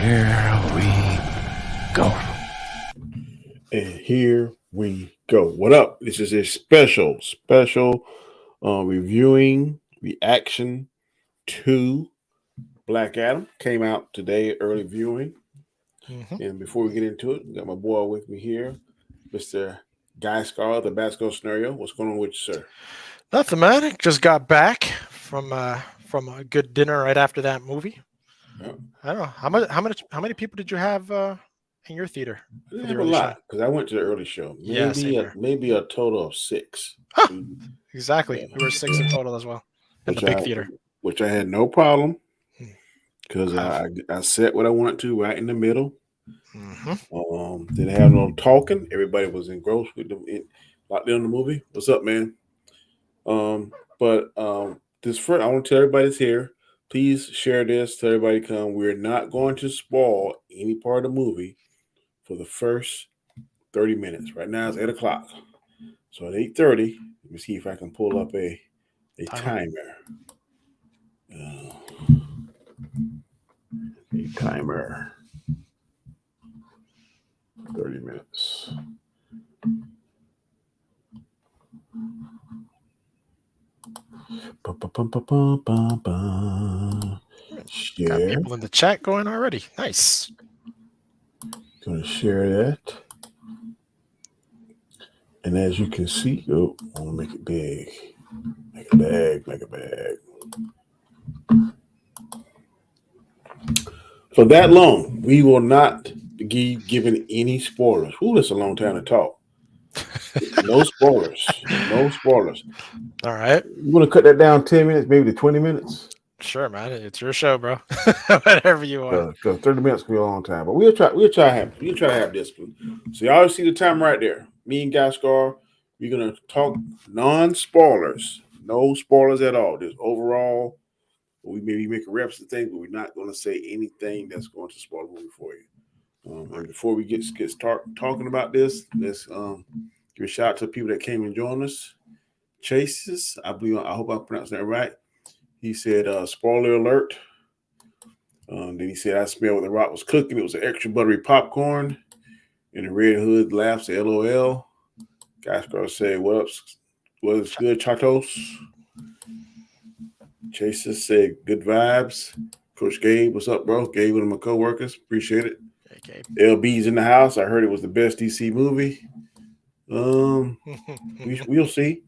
here we go. And here we go. What up? This is a special reviewing reaction to Black Adam. Came out today, early viewing. And before we get into it, got my boy with me here, Mr. Gaiskar, the basketball scenario. What's going on with you, sir? Nothing, man. Just got back from a good dinner right after that movie. Yep. I don't know how many people did you have in your theater? I didn't have a lot because I went to the early show. Maybe a total of 6. Exactly. Yeah. We were 6 in total as well in the big theater, which I had no problem because I sat what I wanted to right in the middle. Didn't have no talking. Everybody was engrossed with them locked in the movie. What's up, man? This first, I want to tell everybody that's here. Please share this. Tell everybody come. We're not going to spoil any part of the movie for the first 30 minutes. Right now it's 8 o'clock. So at 8:30, let me see if I can pull up a timer. A timer. 30 minutes. Share. Got people in the chat going already. Nice. Gonna share that. And as you can see, I want to make it big. Make it big. For that long, we will not be giving any spoilers. Ooh, that's a long time to talk. No spoilers. All right. You want to cut that down 10 minutes, maybe to 20 minutes? Sure, man. It's your show, bro. Whatever you want. Because 30 minutes can be a long time. But we'll try to have discipline. So y'all see the time right there. Me and Gaiskar, we're gonna talk non-spoilers. No spoilers at all. Just overall, we maybe make a reference to things, but we're not gonna say anything that's going to spoil the movie for you. And before we get start talking about this, let's give a shout out to the people that came and joined us. Chases, I hope I pronounced that right. He said, spoiler alert. Then he said, I smelled what the Rock was cooking. It was an extra buttery popcorn. And the Red Hood laughs, LOL. Gaiskar said, what's good, Chatos? Chases said, good vibes. Coach Gabe, what's up, bro? Gabe, one of my co-workers. Appreciate it. Hey, Gabe. LB's in the house. I heard it was the best DC movie. We'll see.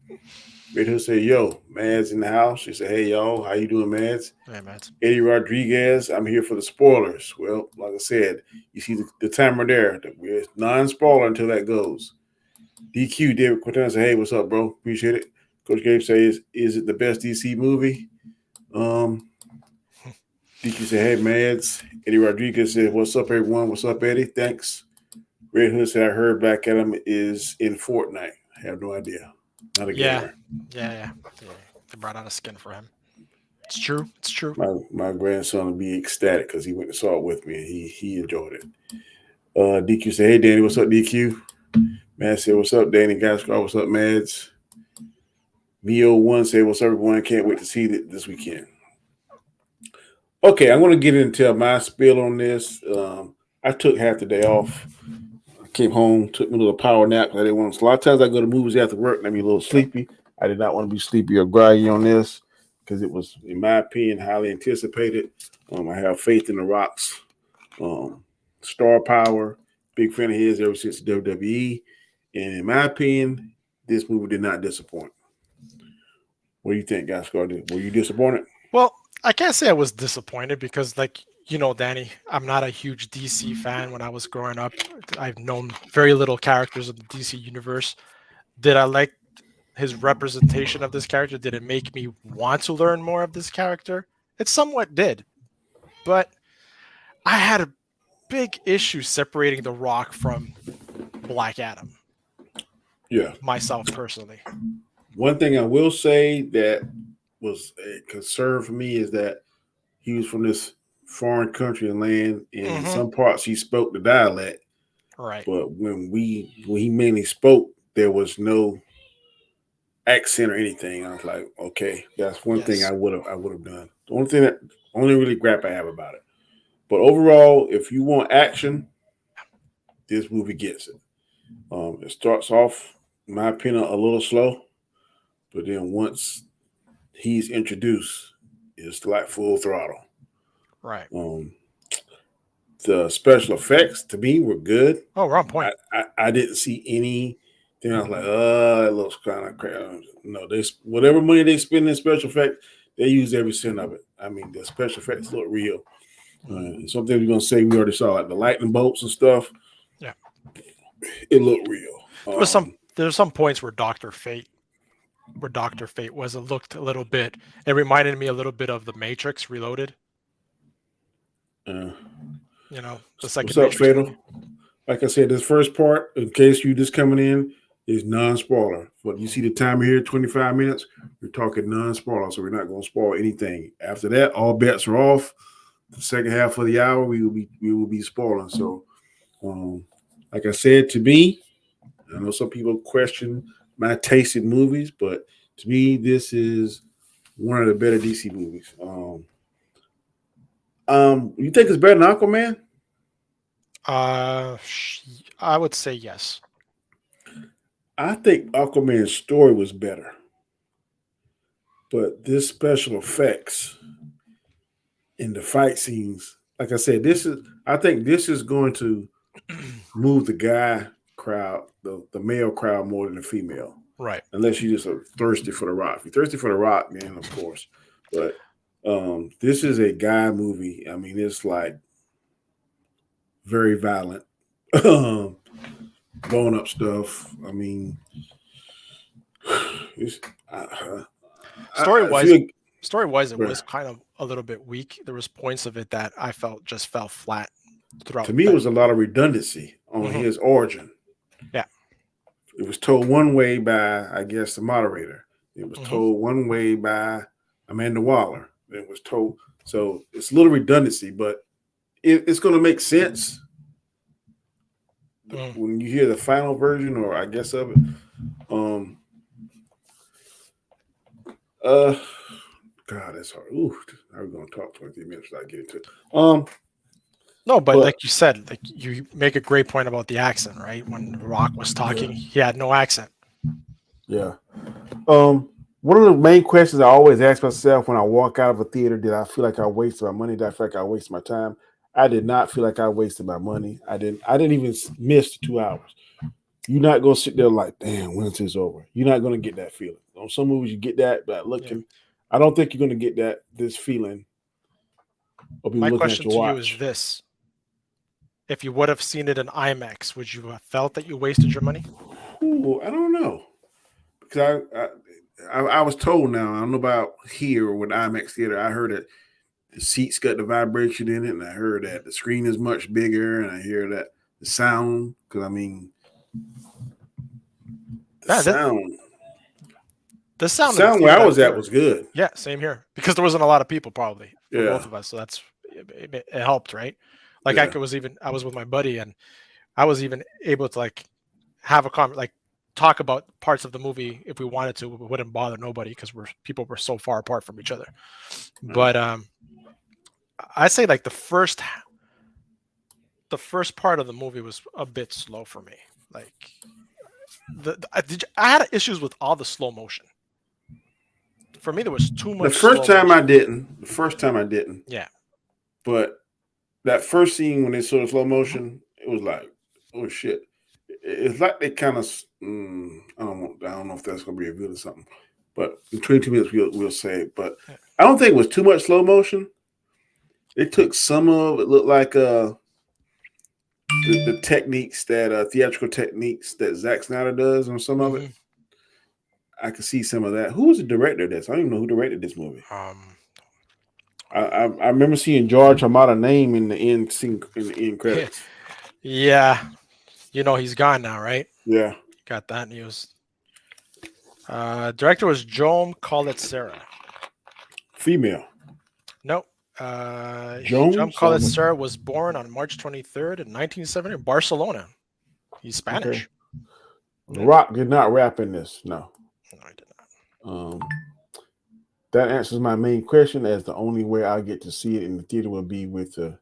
Red Hood said, yo, Mads in the house. She said, hey, y'all, how you doing, Mads? Hey, Mads. Eddie Rodriguez, I'm here for the spoilers. Well, like I said, you see the timer there. We're non-spoiler until that goes. DQ, David Quintana said, hey, what's up, bro? Appreciate it. Coach Gabe says, is it the best DC movie? DQ said, hey, Mads. Eddie Rodriguez said, what's up, everyone? What's up, Eddie? Thanks. Red Hood said, I heard Black Adam is in Fortnite. I have no idea. Not a gamer. Yeah. They brought out a skin for him. It's true. My grandson will be ecstatic because he went and saw it with me and he enjoyed it. DQ said, hey, Danny, what's up, DQ? Mads said, what's up, Danny? Gaiskar, what's up, Mads? Mio1 said, what's up, everyone? Can't wait to see it this weekend. Okay, I'm going to get into my spiel on this. I took half the day off. I came home, took me a little power nap. I didn't want to. A lot of times I go to movies after work and I'm a little sleepy. I did not want to be sleepy or groggy on this because it was, in my opinion, highly anticipated. I have faith in The Rock's star power. Big fan of his ever since WWE. And in my opinion, this movie did not disappoint. What do you think, Gaiskar? Were you disappointed? Well, I can't say I was disappointed because, like, you know, Danny, I'm not a huge DC fan. When I was growing up, I've known very little characters of the DC universe. Did I like his representation of this character? Did it make me want to learn more of this character? It somewhat did. But I had a big issue separating The Rock from Black Adam. Yeah. Myself personally. One thing I will say that was a concern for me is that he was from this foreign country and land, and in some parts he spoke the dialect. Right. But when he mainly spoke, there was no accent or anything. I was like, okay, that's one thing I would have done. The only really gripe I have about it. But overall, if you want action, this movie gets it. It starts off, in my opinion, a little slow, but then once he's introduced, it's like full throttle. Right. The special effects to me were good. Oh, we're on point. I didn't see anything. I was like, it looks kind of crap. No, whatever money they spend in special effects, they use every cent of it. I mean, the special effects look real. Something we're gonna say we already saw, like the lightning bolts and stuff. Yeah, it looked real. There's some points where Dr. Fate was, it looked a little bit. It reminded me a little bit of the Matrix Reloaded. The second. What's up, Fatal? Movie. Like I said, this first part, in case you just coming in, is non-spoiler. But you see the timer here, 25 minutes. We're talking non-spoiler, so we're not going to spoil anything. After that, all bets are off. The second half of the hour, we will be spoiling. So, like I said, to me, I know some people question my taste in movies, but to me, this is one of the better DC movies. You think it's better than Aquaman? I would say yes. I think Aquaman's story was better, but this special effects in the fight scenes, like I said, I think this is going to move the guy crowd, the male crowd, more than the female. Right. Unless you just are thirsty for The Rock. If you're thirsty for The Rock, then of course. But this is a guy movie. I mean, it's like very violent, blowing up stuff. I mean, story-wise, it was kind of a little bit weak. There was points of it that I felt just fell flat throughout. To me, it was a lot of redundancy on his origin. Yeah. It was told one way by, I guess, the moderator. It was told one way by Amanda Waller. It was told. So it's a little redundancy, but it's going to make sense when you hear the final version, or I guess of it. God, that's hard. Ooh, I'm going to talk 23 minutes without getting to it. No, but like you said, like you make a great point about the accent, right? When The Rock was talking, he had no accent. Yeah. One of the main questions I always ask myself when I walk out of a theater, did I feel like I wasted my money? Did I feel like I wasted my time? I did not feel like I wasted my money. I didn't even miss 2 hours. You're not going to sit there like, damn, when's this over? You're not going to get that feeling. On some movies, you get that, but looking, I don't think you're going to get this feeling. My question to you is this. If you would have seen it in IMAX, would you have felt that you wasted your money? Ooh, I don't know. Because I was told now, I don't know about here with IMAX theater, I heard that the seats got the vibration in it, and I heard that the screen is much bigger, and I hear that the sound, because I mean, the sound where I was at was good. Yeah, same here. Because there wasn't a lot of people probably for both of us, so it helped, right? Like I was with my buddy, and I was even able to like have a talk about parts of the movie if we wanted to. It wouldn't bother nobody because people were so far apart from each other. But I say like the first part of the movie was a bit slow for me. Like I had issues with all the slow motion. For me, there was too much. The first time I didn't. Yeah. But that first scene when they saw the slow motion, it was like, oh shit. It's like they kind of, I don't know if that's going to be revealed or something. But in 22 minutes, we'll say it. But I don't think it was too much slow motion. They took some of it, looked like the techniques that theatrical techniques that Zack Snyder does on some of it. I could see some of that. Who was the director of this? I don't even know who directed this movie. I remember seeing George Hamada's name in the end scene, in the end credits. Yeah. You know he's gone now, right? Yeah. Got that news. Director was Joan Collett-Serra. Female. No. Joan Collett-Serra was born on March 23rd in 1970 in Barcelona. He's Spanish. Okay. The Rock did not rap in this. No, I did not. That answers my main question, as the only way I get to see it in the theater will be with the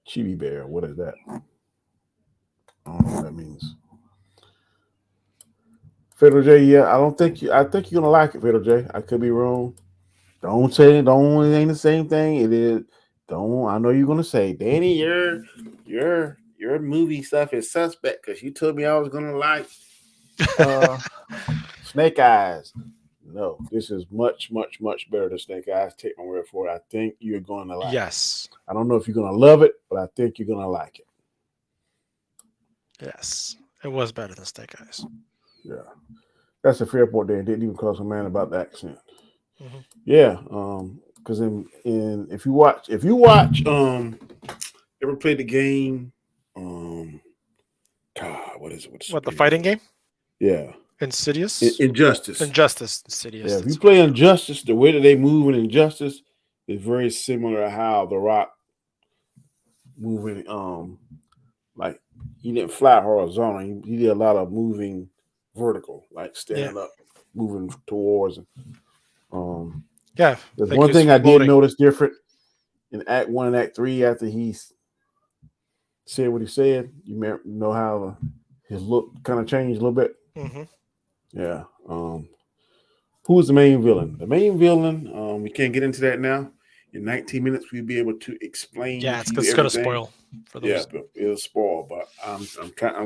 Chibi Bear. What is that? I don't know what that means. Fatal J, yeah, I think you're gonna like it, Fatal J. I could be wrong. Don't say it ain't the same thing. It is. Don't. I know you're gonna say, Danny, your movie stuff is suspect because you told me I was gonna like Snake Eyes. No, this is much, much, much better than Snake Eyes. Take my word for it. I think you're gonna like it. Yes. I don't know if you're gonna love it, but I think you're gonna like it. Yes. It was better than Snake Eyes. Yeah. That's a fair point there. It didn't even cross my mind about the accent. Mm-hmm. Yeah. Because if you watch ever played the game God, what is it? What, the fighting game? Yeah. Insidious? Injustice. Insidious. Yeah, if you play Injustice, the way that they move in Injustice is very similar to how The Rock moving like he didn't fly horizontal. He did a lot of moving vertical, like standing up, moving towards. Yeah. There's like one thing I did floating. notice different in Act 1 and Act 3 after he said what he said. You know how his look kind of changed a little bit. Mm-hmm. Yeah. Who's the main villain? The main villain, we can't get into that now. In 19 minutes, we'll be able to explain. Yeah, it's to you going to everything. spoil for those. Yeah, but it'll spoil. But I'm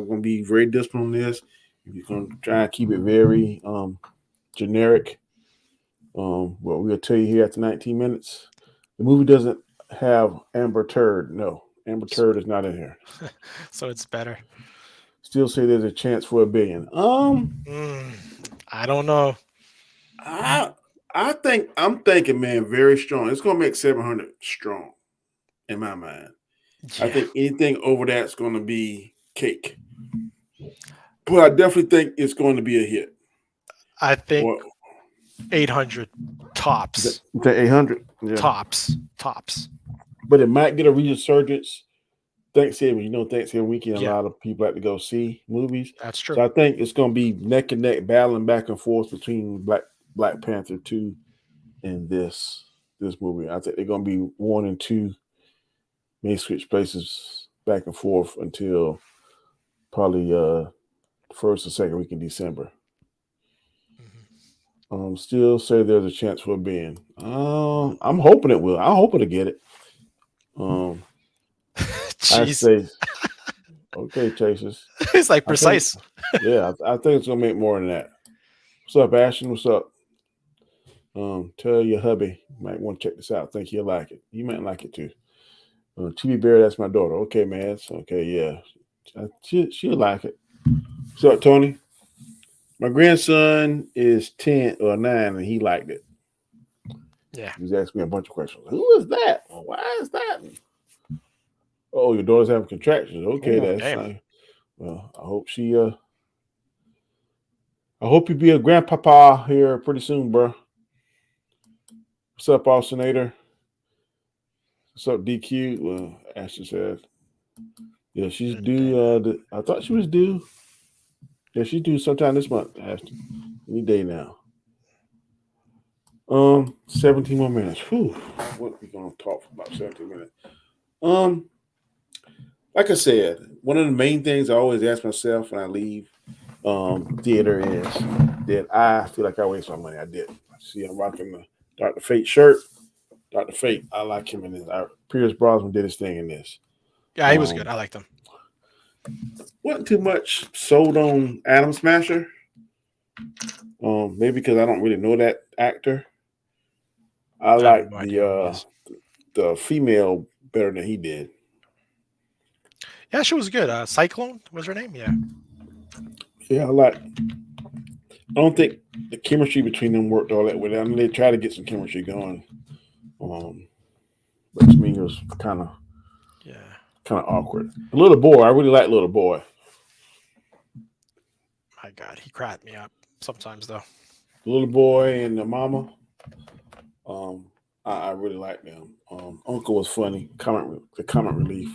going to be very disciplined on this. We're going to try and keep it very generic. Well, we'll tell you here after 19 minutes. The movie doesn't have Amber Turd. No, Amber Turd is not in here. So it's better. Still say there's a chance for $1 billion. I don't know. I'm thinking, man, very strong. It's gonna make 700 strong in my mind. Yeah. I think anything over that's gonna be cake. But I definitely think it's going to be a hit. I think 800 tops. 800? Yeah. Tops. But it might get a resurgence. Thanksgiving, Thanksgiving weekend, a lot of people like to go see movies. That's true. So I think it's going to be neck and neck, battling back and forth between Black Panther 2 and this movie. I think they're going to be 1 and 2 may switch places back and forth until probably first or second week in December. Still say there's a chance for $1 billion. I'm hoping it will. I hope it'll get it. I say, okay, Chasers. It's like precise. I think it's gonna make more than that. What's up, Ashton? What's up? Tell your hubby you might want to check this out. I think he'll like it. You might like it too. TV Bear, that's my daughter. Okay, man. Okay, yeah. She'll like it. What's up, Tony? My grandson is 10 or 9, and he liked it. Yeah. He's asking me a bunch of questions. Who is that? Well, why is that? Oh, your daughter's having contractions. Okay, that's fine. Well, I hope I hope you be a grandpapa here pretty soon, bro. What's up, Ausinator? What's up, DQ? Well, Ashton said, yeah, she's due. I thought she was due. Yeah, she's due sometime this month, Ashton. Any day now. 17 more minutes. Whew. What are we gonna talk for about 17 minutes? Like I said, one of the main things I always ask myself when I leave theater is that I feel like I waste my money. I did. See, I'm rocking the Dr. Fate shirt. Dr. Fate, I like him in this. Pierce Brosnan did his thing in this. Yeah, he was good. I liked him. Wasn't too much sold on Adam Smasher. Maybe because I don't really know that actor. I like the female better than he did. Yeah, she was good. Cyclone was her name. Yeah. Yeah, I don't think the chemistry between them worked all that way. I mean, they tried to get some chemistry going. But to me, it was kind of awkward. The little boy, I really like little boy. My God, he cracked me up sometimes though. The little boy and the mama, I really like them. Uncle was funny. The comic relief.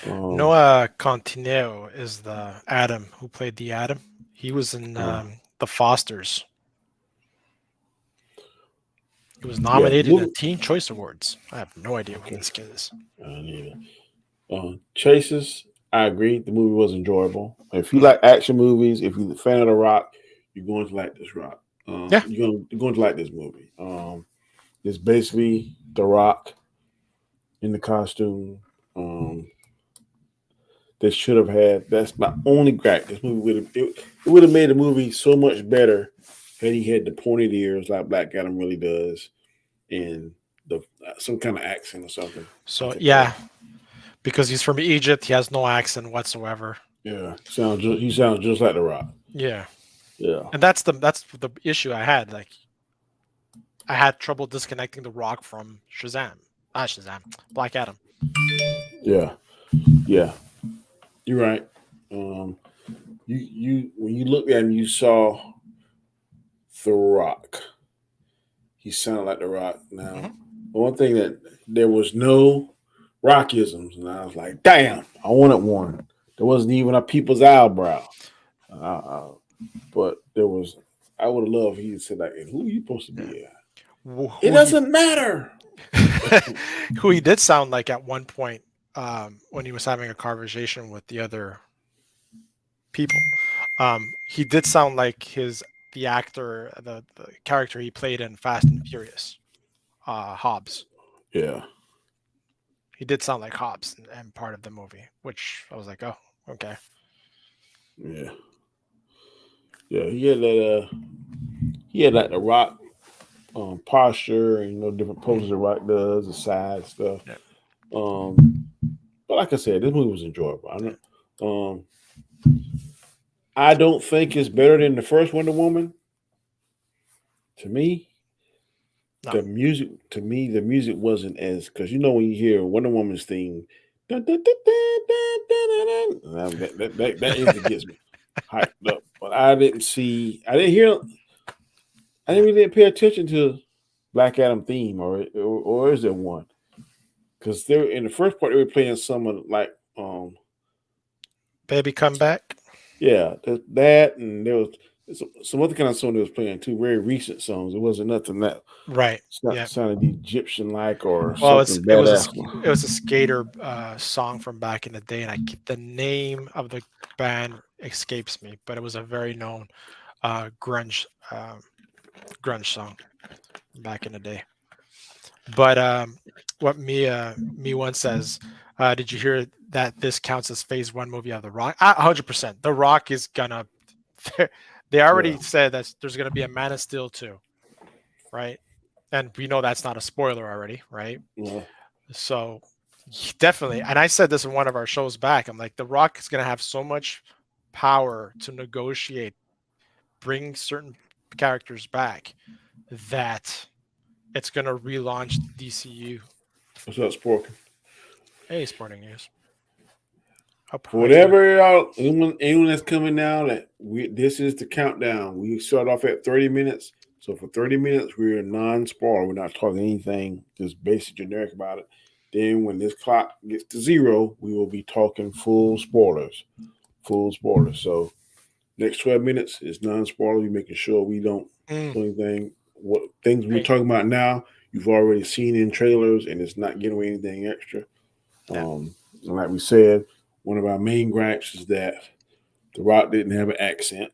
Noah Centineo is the Adam who played the Adam. He was in the Fosters. It was nominated in movie, the Teen Choice Awards. I have no idea what this kid is. Chases, I agree. The movie was enjoyable. If you like action movies, if you're a fan of The Rock, you're going to like this Rock. Yeah. You're going to like this movie. It's basically The Rock in the costume. They should have had. That's my only gripe. This movie would have made the movie so much better had he had the pointed ears like Black Adam really does, and some kind of accent or something. So yeah, because he's from Egypt, he has no accent whatsoever. Yeah, he sounds just like The Rock. Yeah, yeah, and that's the issue I had. Like, I had trouble disconnecting The Rock from Shazam. Black Adam. Yeah, you're right. You when you looked at him, you saw The Rock. He sounded like The Rock. Now, one thing that there was no Rockisms, and I was like, damn, I wanted one. There wasn't even a people's eyebrow. But there was. I would have loved. He said like, "Who are you supposed to be?" It doesn't matter. Who he did sound like at one point when he was having a conversation with the other people. He did sound like the actor, the character he played in Fast and Furious, Hobbs. Yeah, he did sound like Hobbs and part of the movie, which I was like, oh, okay. Yeah, he had that. He had like the Rock posture and different poses the Rock does, the side stuff. Yeah. But like I said, this movie was enjoyable. I don't think it's better than the first Wonder Woman. To me, the music wasn't as, because when you hear Wonder Woman's theme, that instantly gets me hyped up. But I didn't really pay attention to Black Adam theme, or is there one? Because they're in the first part they were playing some like Baby Come Back. Yeah, that, and there was some other kind of song they was playing too, very recent songs. It wasn't nothing that sounded Egyptian like or something badass. It was a skater song from back in the day, and the name of the band escapes me, but it was a very known grunge song back in the day. But what me one says, did you hear that this counts as phase 1 movie of The Rock? 100%. The Rock is gonna. They already said that there's gonna be a Man of Steel 2, right? And we know that's not a spoiler already, right? Yeah. So definitely, and I said this in one of our shows back. I'm like, The Rock is gonna have so much power to negotiate, bring certain characters back, that it's gonna relaunch the DCU. What's up, Spork? Hey, Sporting News. Whatever y'all, anyone that's coming now, this is the countdown. We start off at 30 minutes. So for 30 minutes, we're non-spoiler. We're not talking anything, just basic generic about it. Then when this clock gets to 0, we will be talking full spoilers. So next 12 minutes is non-spoiler. We're making sure we don't do anything. What things we're talking about now, you've already seen in trailers, and it's not giving away anything extra. And like we said, one of our main gripes is that The Rock didn't have an accent.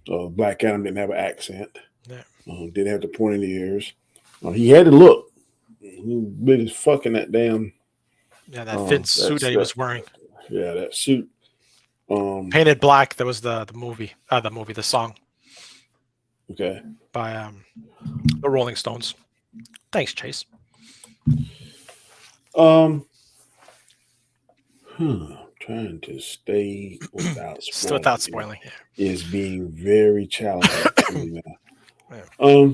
Black Adam didn't have an accent. Didn't have the pointed ears. He had to look. He really fucking that damn. Yeah, that thin suit that he was wearing. Yeah, that suit. Painted Black. That was the movie. The song. Okay. By the Rolling Stones. Thanks, Chase. Trying to stay without spoiling. Is being very challenging. Yeah.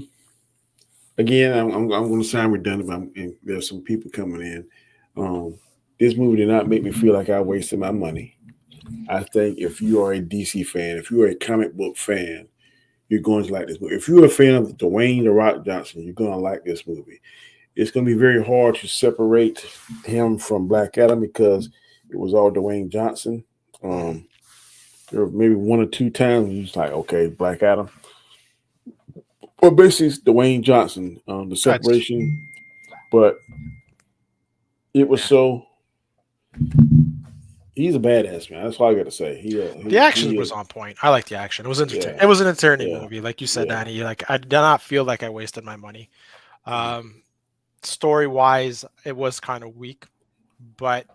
Again, I'm going to sound redundant, but there's some people coming in. This movie did not make me feel like I wasted my money. I think if you are a DC fan, if you are a comic book fan, you're going to like this movie. If you're a fan of Dwayne "The Rock" Johnson, you're going to like this movie. It's going to be very hard to separate him from Black Adam because it was all Dwayne Johnson. There were maybe 1 or 2 times when you was like, okay, Black Adam. Well, basically, it's Dwayne Johnson, the separation, but it was so. He's a badass, man. That's all I got to say. The action was on point. I like the action. It was entertaining. Yeah. It was an entertaining movie, like you said, Yeah. Danny. Like I did not feel like I wasted my money. Story wise, it was kind of weak, but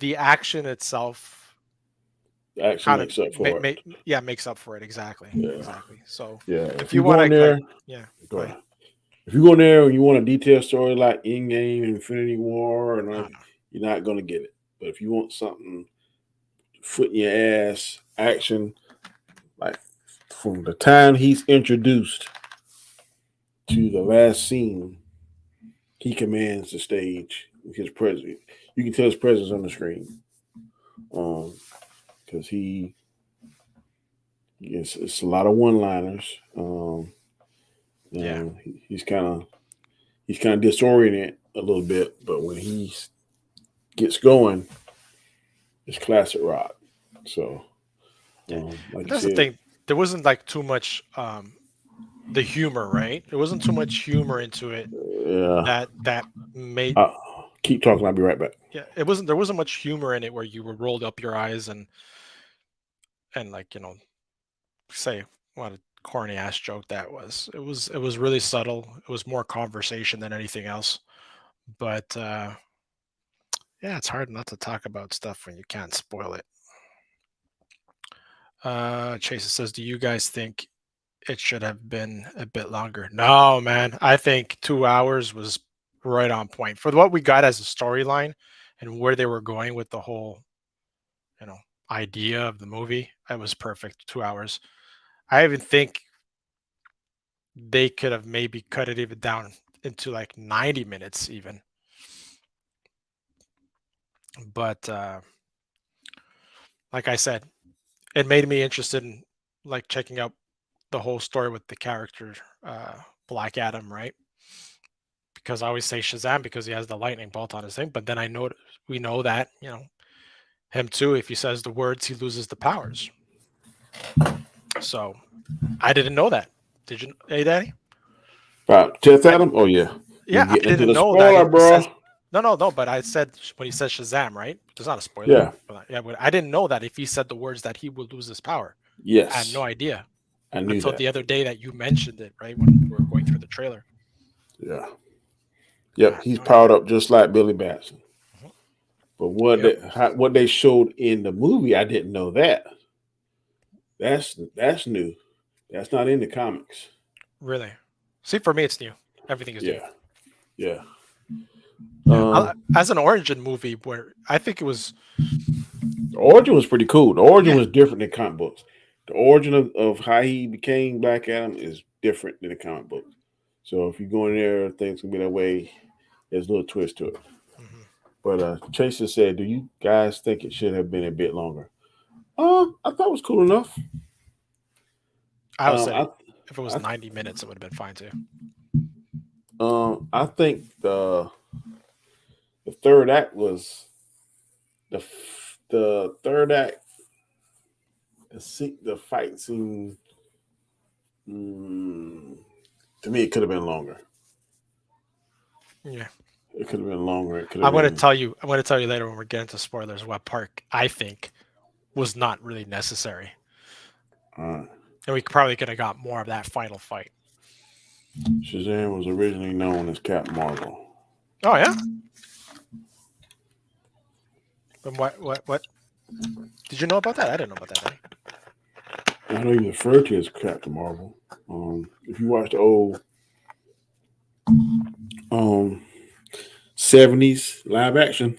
the action itself Action makes up for it. Makes up for it exactly. Yeah. Exactly. So if you want to, there, go ahead. If you go in there and you want a detailed story like Endgame, Infinity War, and you're not gonna get it. But if you want something foot in your ass action, like from the time he's introduced to the last scene, he commands the stage with his presence. You can tell his presence on the screen. Because it's a lot of one-liners. He's kind of disoriented a little bit, but when he gets going, it's classic rock. So, like that's the thing. There wasn't like too much the humor, right? There wasn't too much humor into it. That made. Keep talking. I'll be right back. Yeah, it wasn't. There wasn't much humor in it where you would roll up your eyes and like say what a corny ass joke that was. It was really subtle. It was more conversation than anything else. But yeah, it's hard not to talk about stuff when you can't spoil it. Chase says, do you guys think it should have been a bit longer? No, man. I think 2 hours was right on point for what we got as a storyline and where they were going with the whole, idea of the movie. It was perfect. 2 hours. I even think they could have maybe cut it even down into like 90 minutes even. But like I said, it made me interested in like checking out the whole story with the character Black Adam, right? Because I always say Shazam because he has the lightning bolt on his thing, but then we know that, him too, if he says the words, he loses the powers. So I didn't know that. Did you, hey, Danny? Death Adam? Oh, yeah. Yeah, I didn't know spoiler, that. Bro. No, but I said when he says Shazam, right? It's not a spoiler. Yeah. But I didn't know that if he said the words that he would lose his power. Yes. I had no idea. I knew until that. The other day that you mentioned it, right? When we were going through the trailer. Yeah. Yep, he's powered up just like Billy Batson. But what they showed in the movie, I didn't know that. That's new. That's not in the comics. Really? See, for me, it's new. Everything is new. Yeah. As an origin movie, where I think it was. The origin was pretty cool. The origin was different than comic books. The origin of how he became Black Adam is different than the comic book. So if you go in there, things can be that way. There's a little twist to it. But Chaser said, do you guys think it should have been a bit longer? I thought it was cool enough. I would say if it was 90 minutes, it would have been fine too. I think the third act was the third act. The fight scene. To me, it could have been longer. Yeah. It could have been longer. I'm going to tell you later when we get into spoilers what part I think was not really necessary. And we probably could have got more of that final fight. Shazam was originally known as Captain Marvel. Oh yeah. And what? Did you know about that? I didn't know about that. I know you refer to as Captain Marvel. If you watch the old 70s live action,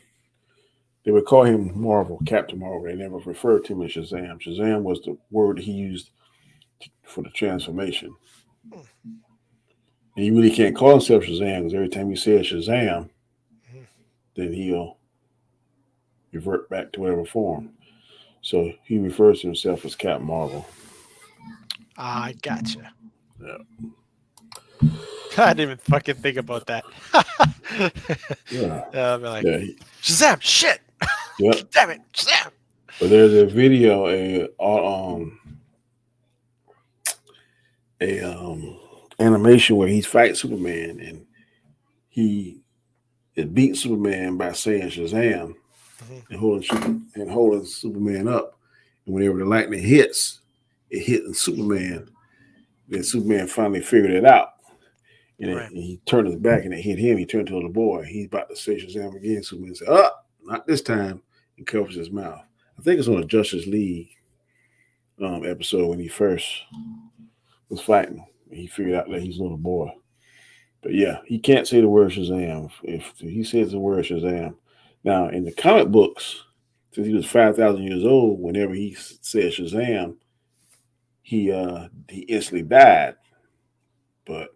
they would call him Marvel, Captain Marvel. They never referred to him as Shazam. Shazam was the word he used for the transformation. And you really can't call himself Shazam because every time you say Shazam, then he'll revert back to whatever form. So he refers to himself as Captain Marvel. I gotcha. Yeah. I didn't even fucking think about that. Yeah. I'll be like, Shazam, shit. Yep. Damn it, Shazam. But there's a video, animation where he's fighting Superman and he beats Superman by saying Shazam and holding Superman up. And whenever the lightning hits, it hit Superman. Then Superman finally figured it out. And he turned his back and it hit him. He turned to the little boy. He's about to say Shazam again. Superman said, not this time, and covers his mouth. I think it's on a Justice League episode when he first was fighting. He figured out that he's a little boy. But yeah, he can't say the word Shazam. If he says the word Shazam. Now, in the comic books, since he was 5,000 years old, whenever he said Shazam, he instantly died. But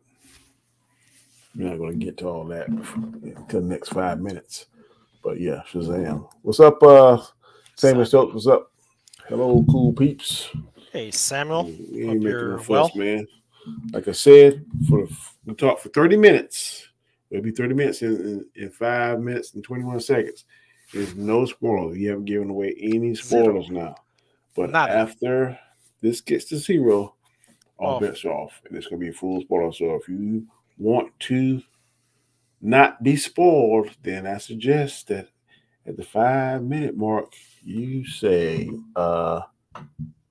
we're not going to get to all that until the next 5 minutes. But yeah, Shazam. What's up, Samuel Stokes? What's up? Hello, cool peeps. Hey, Samuel. We ain't making no fuss, man. Like I said, we talked for 30 minutes. It'll be 30 minutes in 5 minutes and 21 seconds. There's no spoilers. We haven't given away any spoilers now. But after this gets to 0, all bets are off. And it's going to be a full spoiler. So if you want to not be spoiled, then I suggest that at the 5-minute mark, you say, gotta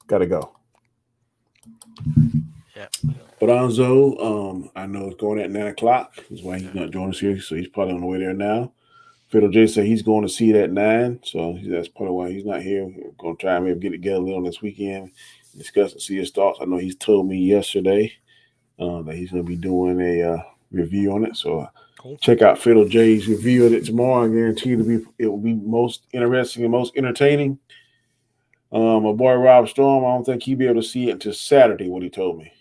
go. Yeah. But Anzo, I know it's going at 9 o'clock. That's why he's not joining us here. So he's probably on the way there now. Fiddle J said he's going to see it at 9. So that's probably why he's not here. We're going to try and maybe get together a little this weekend, discuss and see his thoughts. I know he's told me yesterday that he's going to be doing a review on it. So check out Fiddle J's review of it tomorrow. I guarantee it will be most interesting and most entertaining. My boy Rob Storm, I don't think he'll be able to see it until Saturday, what he told me.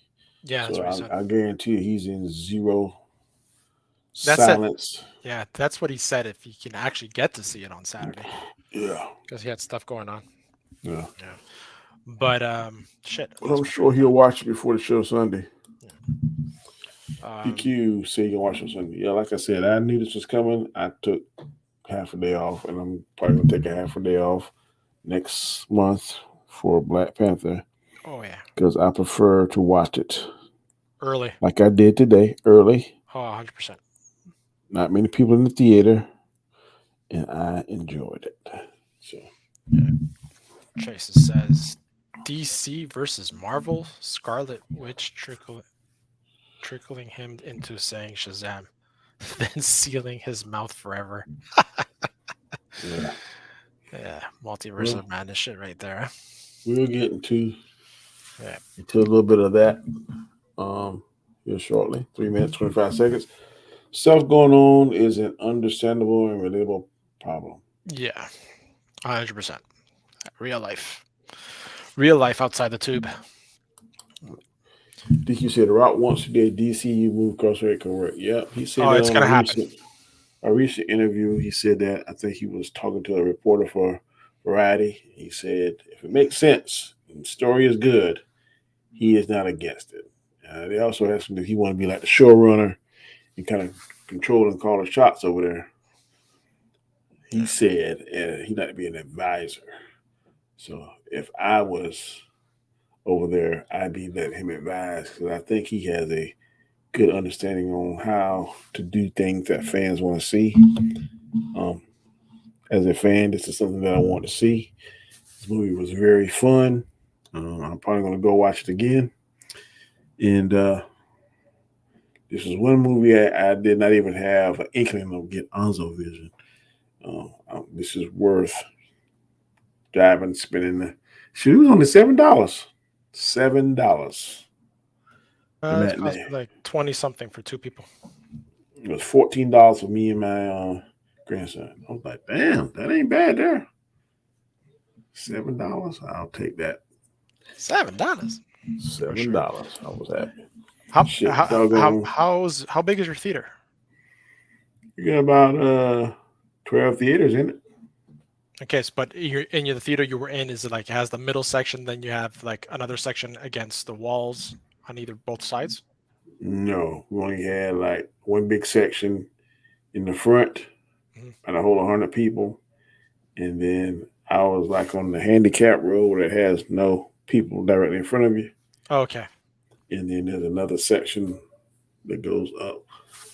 Yeah, so I guarantee you he's in zero silence. That's what he said, if he can actually get to see it on Saturday. Yeah. Because he had stuff going on. Yeah. But shit. But I'm sure he'll watch it before the show Sunday. Yeah. PQ say you can watch it Sunday. Yeah, like I said, I knew this was coming. I took half a day off, and I'm probably going to take a half a day off next month for Black Panther. Oh, yeah. Because I prefer to watch it early. Like I did today, early. Oh, 100%. Not many people in the theater, and I enjoyed it. So, Tracy says, DC versus Marvel, Scarlet Witch trickling him into saying Shazam, then sealing his mouth forever. Yeah, multiverse of madness shit right there. We'll get into a little bit of that here shortly. 3 minutes, 25 seconds. Stuff going on is an understandable and relatable problem. Yeah, 100%. Real life. Real life outside the tube. DQ said, Rock wants to get DCEU move crossway correct. Yep, he said it's going to happen. A recent interview, he said that. I think he was talking to a reporter for Variety. He said, if it makes sense and the story is good, he is not against it. They also asked him if he want to be like the showrunner and kind of control and call the shots over there. He said he'd like to be an advisor. So if I was over there, I'd be letting him advise, because I think he has a good understanding on how to do things that fans want to see. As a fan, this is something that I want to see. This movie was very fun. I'm probably going to go watch it again. And this is one movie I did not even have an inkling of get Onzo Vision. This is worth driving, spending the. She was only $7. $7. It cost like 20 something for 2 people. It was $14 for me and my grandson. I was like, damn, that ain't bad there. $7. I'll take that. $7. $7. I was happy. How big is your theater? You got about 12 theaters in it. Okay, but in the theater you were in, is it like it has the middle section, then you have like another section against the walls on both sides? No, we only had like one big section in the front, and a whole 100 people, and then I was like on the handicap row that has no people directly in front of you. Oh, okay. And then there's another section that goes up.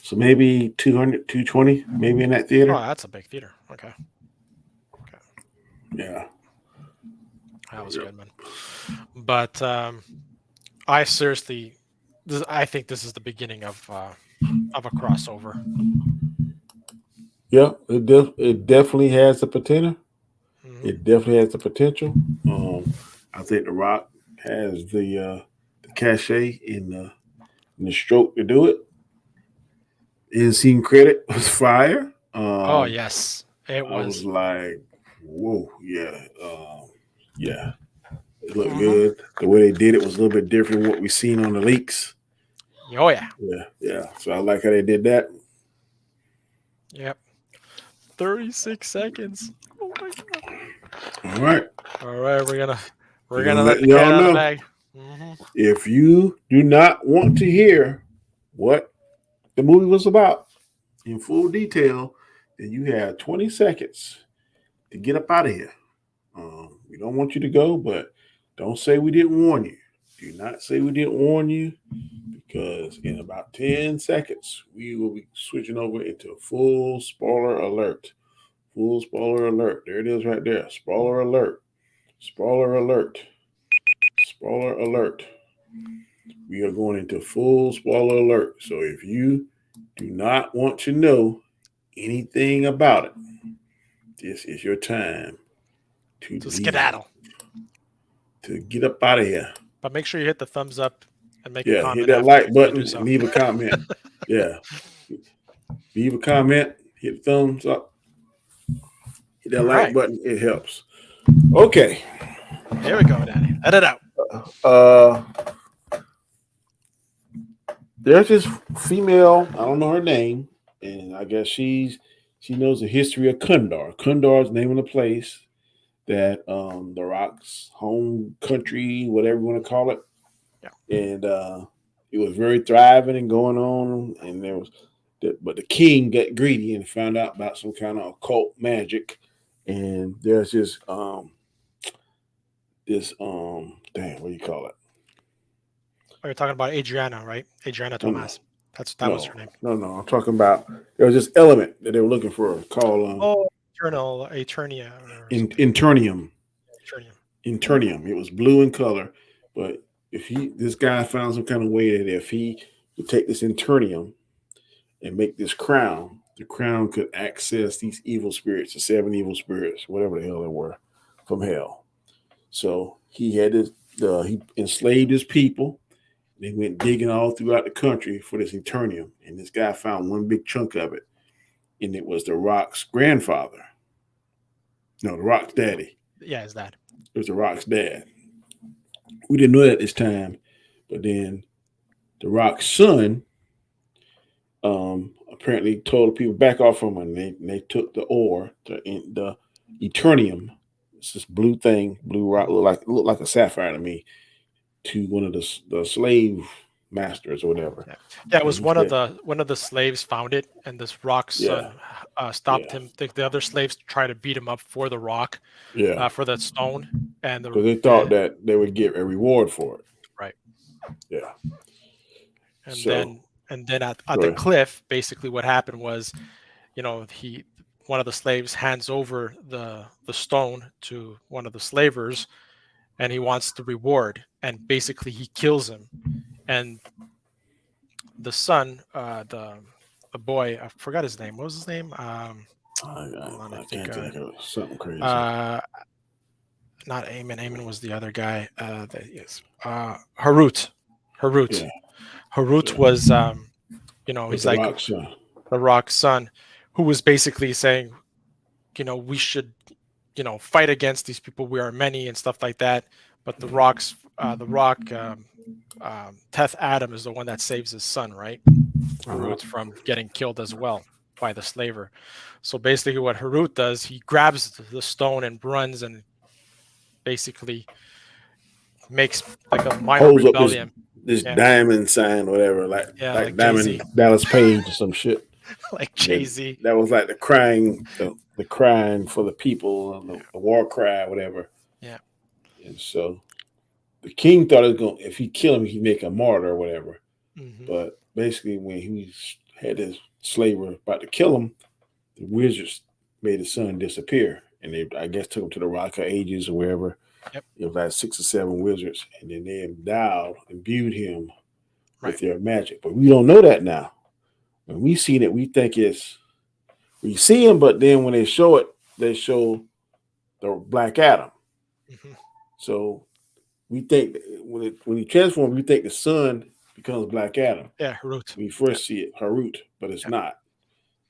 So maybe 200, 220, maybe in that Oh, theater. that's a big theater. Okay. Yeah. That was good, man. But I seriously, I think this is the beginning of a crossover. Yeah, it definitely has the potential. Mhm. It definitely has the potential. I think The Rock has the cachet in the stroke to do it. And scene credit was fire. Oh yes, it I was was. like, whoa, yeah, yeah. It looked Hmm. good. The way they did it was a little bit different from what we seen on the leaks. Oh yeah. Yeah, yeah. So I like how they did that. Yep. 36 seconds. Oh my god. All right. All right, we're We're gonna gonna let let the cat y'all out of the know. bag. Hmm. If you do not want to hear what the movie was about in full detail, then you have 20 seconds to get up out of here. We don't want you to go, but don't say we didn't warn you. Do not say we didn't warn you because in about 10 seconds, we will be switching over into full spoiler alert. Full spoiler alert. There it is right there. Spoiler alert. Spoiler alert. Spoiler alert. We are going into full spoiler alert. So if you do not want to know anything about it, this is your time to To leave, skedaddle. to get up out of here. But make sure you hit the thumbs up and make a Yeah, hit comment that after like you do button and so. leave a comment. Yeah, leave a comment, hit thumbs up, hit that All like right. button. It helps. Okay. Here we go, Danny. Let it out. Uh, there's this female. I don't know her name, and I guess she knows the history of Kundar. Kundar is the name of the place that the Rock's home country, whatever you want to call it, Yeah. and it was very thriving and going on, and there was. But the king got greedy and found out about some kind of occult magic, and there's this dang, what do you call it? Oh, you're talking about Adriana, right? Adriana No, no, Tomas. That was no, her name. no. I'm talking about there was this element that they were looking for called Oh, Eternia or something. internium. Eternium. Internium. It was blue in color, but if this guy found some kind of way that if he would take this internium and make this crown, the crown could access these evil spirits, the seven evil spirits, whatever the hell they were, from hell. So he had this. He enslaved his people. They went digging all throughout the country for this Eternium, and this guy found one big chunk of it, and it was the Rock's grandfather. No, the Rock's daddy. Yeah, is that? It was the Rock's dad. We didn't know that at this time, but then the Rock's son apparently told the people back off from him, and they took the ore, the Eternium. It's this blue thing, blue rock, looked like a sapphire to me, to one of the slave masters or whatever. Yeah, yeah. It And was he said, one of the slaves found it, and this Rock's "Yeah, son stopped yeah, him. The other slaves tried to beat him up for the rock, yeah," for that stone, and because they thought the that they would get a reward for it. right. Yeah. And So then at go the ahead. cliff, basically what happened was, he one of the slaves hands over the stone to one of the slavers, and he wants the reward, and basically he kills him, and the son, the boy, I forgot his name. What was his name? Hold on, I I think can't think of something crazy. uh, not Amen. Amen was the other guy. Yes, Harut. Harut. Yeah, Harut yeah. was, With he's the like Rock's son. the Rock's son, who was basically saying, we should, fight against these people. We are many and stuff like that. But the Rock, Teth Adam is the one that saves his son, right? Uh-huh. Harut from getting killed as well by the slaver. So basically, what Harut does, he grabs the stone and runs and basically makes like a minor Holds up this rebellion. this Yeah, diamond sign, whatever, yeah, like like Jay Z, Diamond Dallas Page or some shit. like And Jay then Z. that was like the crying for the people, and the war cry, whatever. Yeah, And so the king thought it was going if he killed him, he'd make a martyr or whatever. hmm But basically when he had his slaver about to kill him, the wizards made his son disappear, and they, I guess, took him to the Rock of Ages or wherever. Yep. It was like 6 or 7 wizards, and then they endowed, imbued him with their magic. But we don't know that now. When we see it, we think we see him, but then when they show it, they show the Black Adam. Mm-hmm. So we think when he transforms, we think the son becomes Black Adam. Yeah, Harut. We first see it, Harut, but it's not.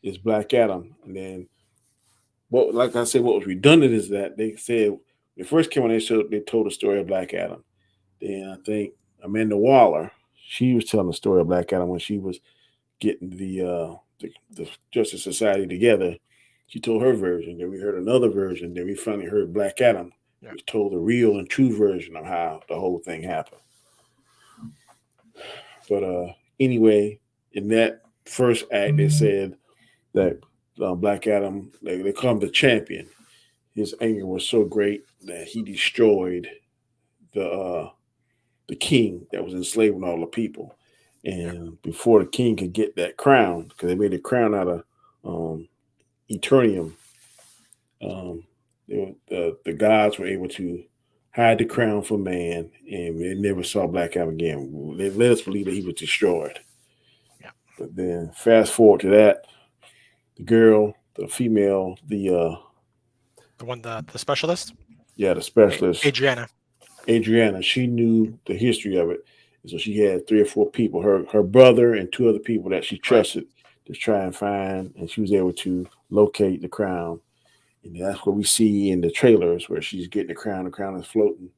It's Black Adam. And then like I said, what was redundant is that they said when they first came on, they told the story of Black Adam. Then I think Amanda Waller, she was telling the story of Black Adam when she was getting the Justice Society together. She told her version. Then we heard another version. Then we finally heard Black Adam, which told the real and true version of how the whole thing happened. But anyway, in that first act, they said that Black Adam, they call him the champion. His anger was so great that he destroyed the king that was enslaving all the people. And before the king could get that crown, because they made the crown out of Eternium, the gods were able to hide the crown from man, and they never saw Black Adam again. They let us believe that he was destroyed. Yeah. But then fast forward to that, the girl, the female, the one, the specialist? Yeah, the specialist. Adriana, she knew the history of it. And so she had 3 or 4 people, her brother and 2 other people that she trusted to try and find, and she was able to locate the crown. And that's what we see in the trailers where she's getting the crown is floating.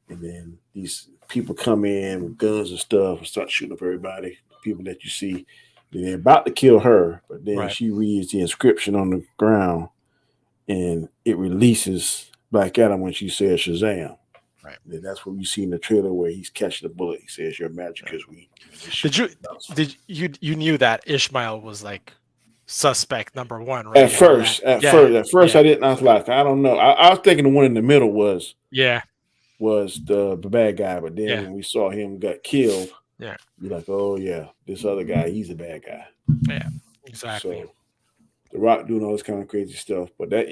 And then these people come in with guns and stuff and start shooting up everybody, the people that you see. And they're about to kill her, but then she reads the inscription on the ground and it releases Black Adam when she says Shazam. Right. And that's what we see in the trailer where he's catching the bullet. He says, "Your magic is weak." You knew that Ishmael was like suspect number 1, right? At first, I didn't. I was like, I don't know. I was thinking the one in the middle was the bad guy, but then when we saw him got killed, you're like, oh yeah, this other guy, he's a bad guy. Yeah, exactly. So The Rock doing all this kind of crazy stuff, but that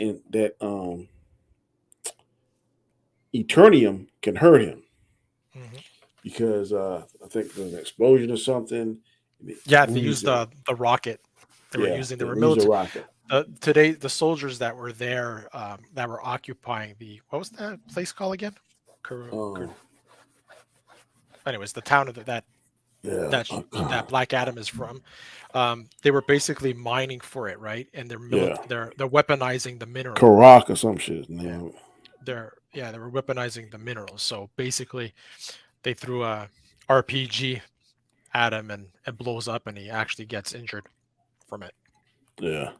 Eternium can hurt him because I think there's an explosion or something. Yeah, they used the rocket. They were military. Rocket. Today, the soldiers that were there, that were occupying what was that place called again? Anyways, the town that Black Adam is from, they were basically mining for it, right? And they're weaponizing the minerals. Karak or some shit. Yeah. They were weaponizing the minerals. So basically, they threw a RPG at him and it blows up, and he actually gets injured from it. Yeah,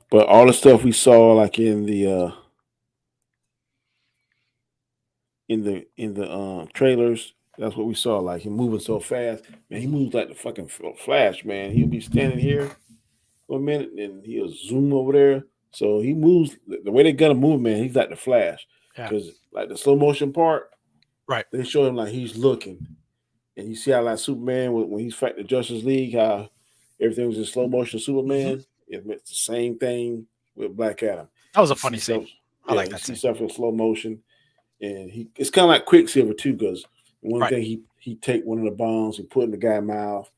but all the stuff we saw, like in the trailers, that's what we saw. Like him moving so fast, man. He moves like the fucking Flash, man. He'll be standing here for a minute, and he'll zoom over there. So he moves the way they gonna move, man. He's like the Flash, because like the slow motion part, right? They show him like he's looking, and you see how like Superman when he's fighting the Justice League, how everything was in slow motion. Superman, it meant the same thing with Black Adam. That was a funny scene. I like that scene. He stuff in slow motion, and it's kind of like Quicksilver too, because one thing he take one of the bombs, he put in the guy's mouth,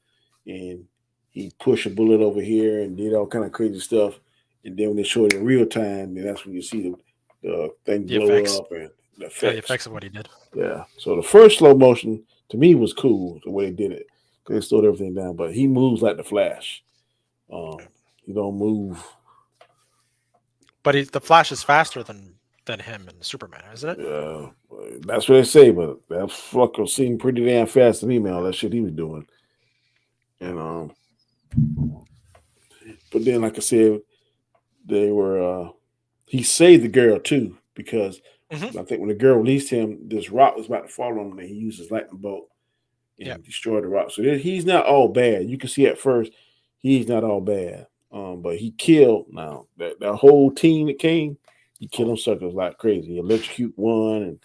and he pushed a bullet over here and did all kind of crazy stuff. And then when they show it in real time, then that's when you see the thing blow up and the effects of what he did. Yeah. So the first slow motion to me was cool the way they did it, because they slowed everything down. But he moves like the Flash. He don't move. But the Flash is faster than him and Superman, isn't it? Yeah, that's what they say. But that fucker seemed pretty damn fast to me, man. All that shit he was doing. And but then, like I said, they were. He saved the girl too, because I think when the girl released him, this rock was about to fall on him, and he used his lightning bolt and destroyed the rock. So he's not all bad. You can see at first he's not all bad. But he killed that whole team that came. He killed them suckers like crazy. He electrocute one and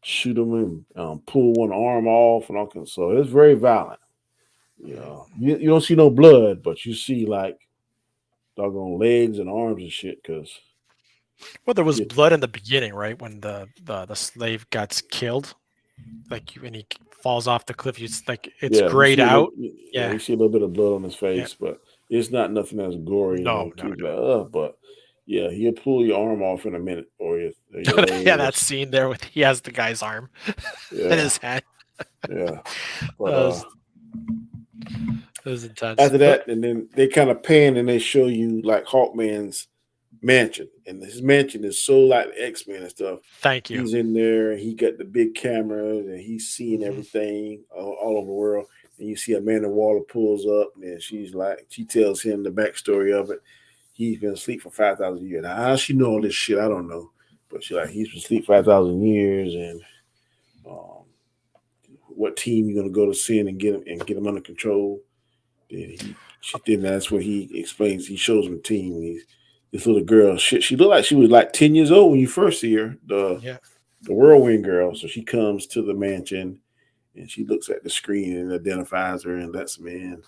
shoot them and pull one arm off and all kinds. So it's very violent. You don't see no blood, but you see like doggone legs and arms and shit. Because Well, there was blood in the beginning, right? When the slave gets killed, like when he falls off the cliff, it's you grayed see a little, out. yeah, Yeah, you see a little bit of blood on his yeah. face, but it's not nothing that's gory. No, no, Keep like, but yeah, he'll pull your arm off in a minute, or your no. leg, Yeah, that scene there with he has the guy's arm in yeah, his hand. yeah. But That was intense. after that, and then they kind of pan and they show you like Hawkman's mansion, and his mansion is so like X-Men and stuff. Thank you. He's in there, and he got the big cameras, and he's seeing everything all over the world. And you see Amanda Waller pulls up, and then she tells him the backstory of it. He's been asleep for 5,000 years. Now, how she know all this shit, I don't know, but he's been asleep 5,000 years, and um, what team you're gonna go to send and get him under control. Then that's where he explains. He shows him the team. This little girl. She looked like she was like 10 years old when you first see her. The whirlwind girl. So she comes to the mansion and she looks at the screen and identifies her and lets him in.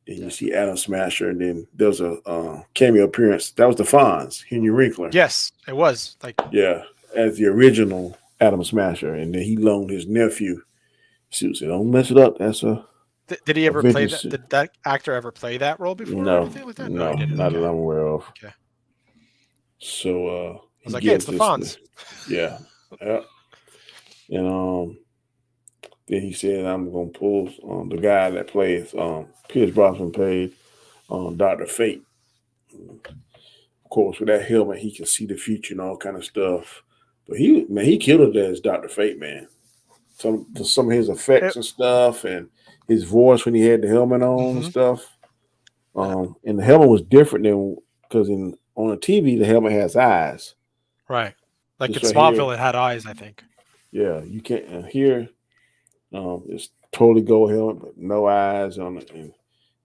Then you see Adam Smasher, and then there's a cameo appearance. That was the Fonz, Henry Winkler. Yes, it was as the original Adam Smasher, and then he loaned his nephew. She said, "Don't mess it up." That's a Did he ever play that? Did that actor ever play that role before? No, or anything like that? no, He didn't. not that I'm aware of. Okay. So I was like, "Yeah, it's the Fonz." Yeah. And then he said, "I'm gonna pull the guy that plays Pierce Brosnan played Dr. Fate. Of course, with that helmet, he can see the future and all kind of stuff. But he killed it as Dr. Fate, man. Some of his effects and stuff, and his voice when he had the helmet on and stuff. And the helmet was different than because on the TV the helmet has eyes, right? Like just in Smallville, it had eyes, I think. Yeah, you can't here. It's totally gold helmet, but no eyes on it, and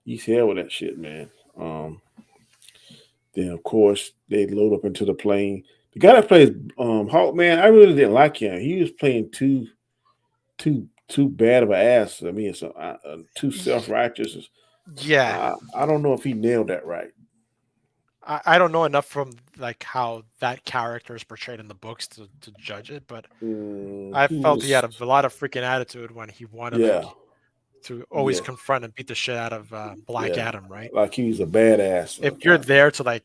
he's hell with that shit, man. Then of course they load up into the plane. The guy that plays Hawkman, I really didn't like him. He was playing too bad of an ass. I mean, it's too self-righteous. Yeah, I don't know if he nailed that right. I don't know enough from like how that character is portrayed in the books to judge it, but I felt he had a lot of freaking attitude when he wanted to always confront and beat the shit out of Black Adam, right? Like he was a badass. If you're there to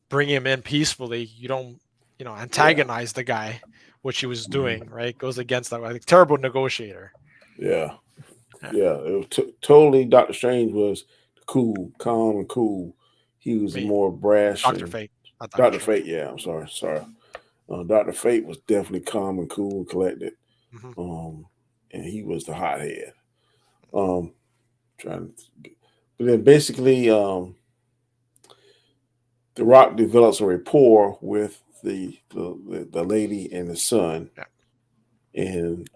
bring him in peacefully, you don't antagonize the guy, which he was doing, right? Goes against that, like terrible negotiator. Yeah. It was totally. Dr. Strange was cool, calm, and cool. He was more brash. Dr. Fate. Dr. Fate, yeah. I'm sorry. Dr. Fate was definitely calm and cool and collected. And he was the hothead. But then basically, The Rock develops a rapport with the lady and the son. Yeah. And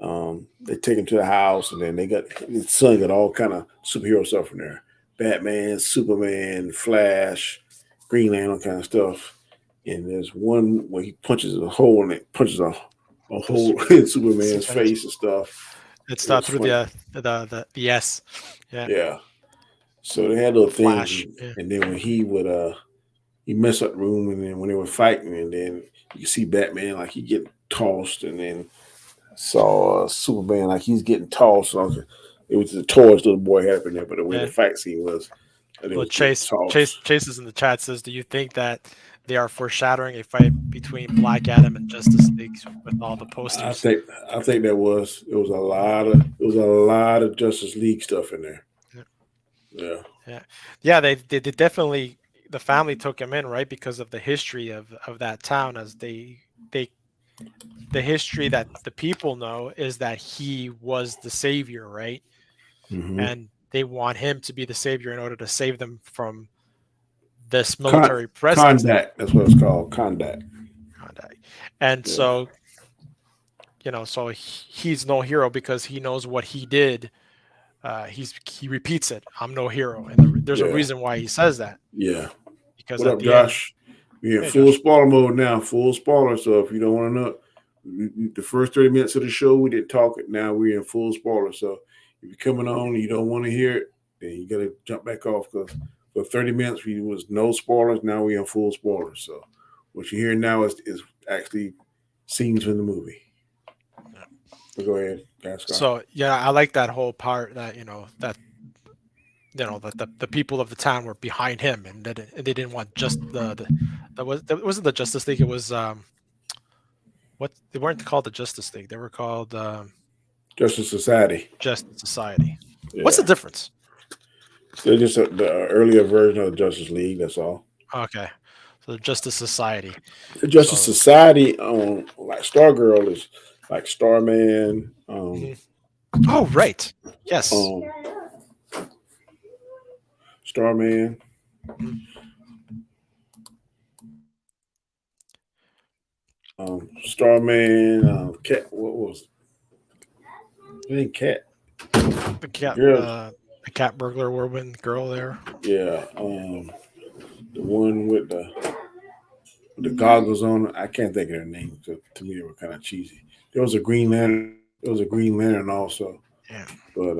they take him to the house, and then his son got all kind of superhero stuff from there. Batman, Superman, Flash, Green Lantern kind of stuff. And there's one where he punches a hole and it punches a hole in Superman's face and stuff. It's not through the S. Yeah. Yeah. So they had little things. And then when he messed up the room, and then when they were fighting, and then you see Batman like he get tossed, and then saw Superman like he's getting tossed. It was the toys little boy had up in there, but the way the fight scene was. Well, Chase is in the chat says, "Do you think that they are foreshadowing a fight between Black Adam and Justice League with all the posters?" I think there was. It was a lot of Justice League stuff in there. Yeah. They definitely, the family took him in, right, because of the history of that town. As the history that the people know is that he was the savior, right? And they want him to be the savior in order to save them from this military presence. Condact, that's what it's called. Condact. And so, so he's no hero because he knows what he did. He repeats it. I'm no hero, and there's a reason why he says that. Yeah. Because what up, Josh? We're in full spoiler mode now. Full spoiler. So if you don't want to know, the first 30 minutes of the show we didn't talk it. Now we're in full spoiler. So If you're coming on and you don't want to hear it, then you got to jump back off because for 30 minutes we was no spoilers. Now we have full spoilers. So what you're hearing now is actually scenes from the movie. Yeah. But go ahead, Gascar. So yeah, I like that whole part that that the people of the town were behind him, and that they didn't want just that wasn't the Justice League. It was what they weren't called the Justice League. They were called Justice Society. Justice Society. Yeah. What's the difference? They're just the earlier version of the Justice League. That's all. Okay, so the Justice Society. The Justice So- Society, like Stargirl is like Starman. Oh right, yes. Starman. Starman. Cat. What was? I think Cat. The cat, the cat burglar woman girl there. Yeah. The one with the goggles on. I can't think of their name. To me, they were kind of cheesy. There was a Green Lantern. There was a Green Lantern also. Yeah. But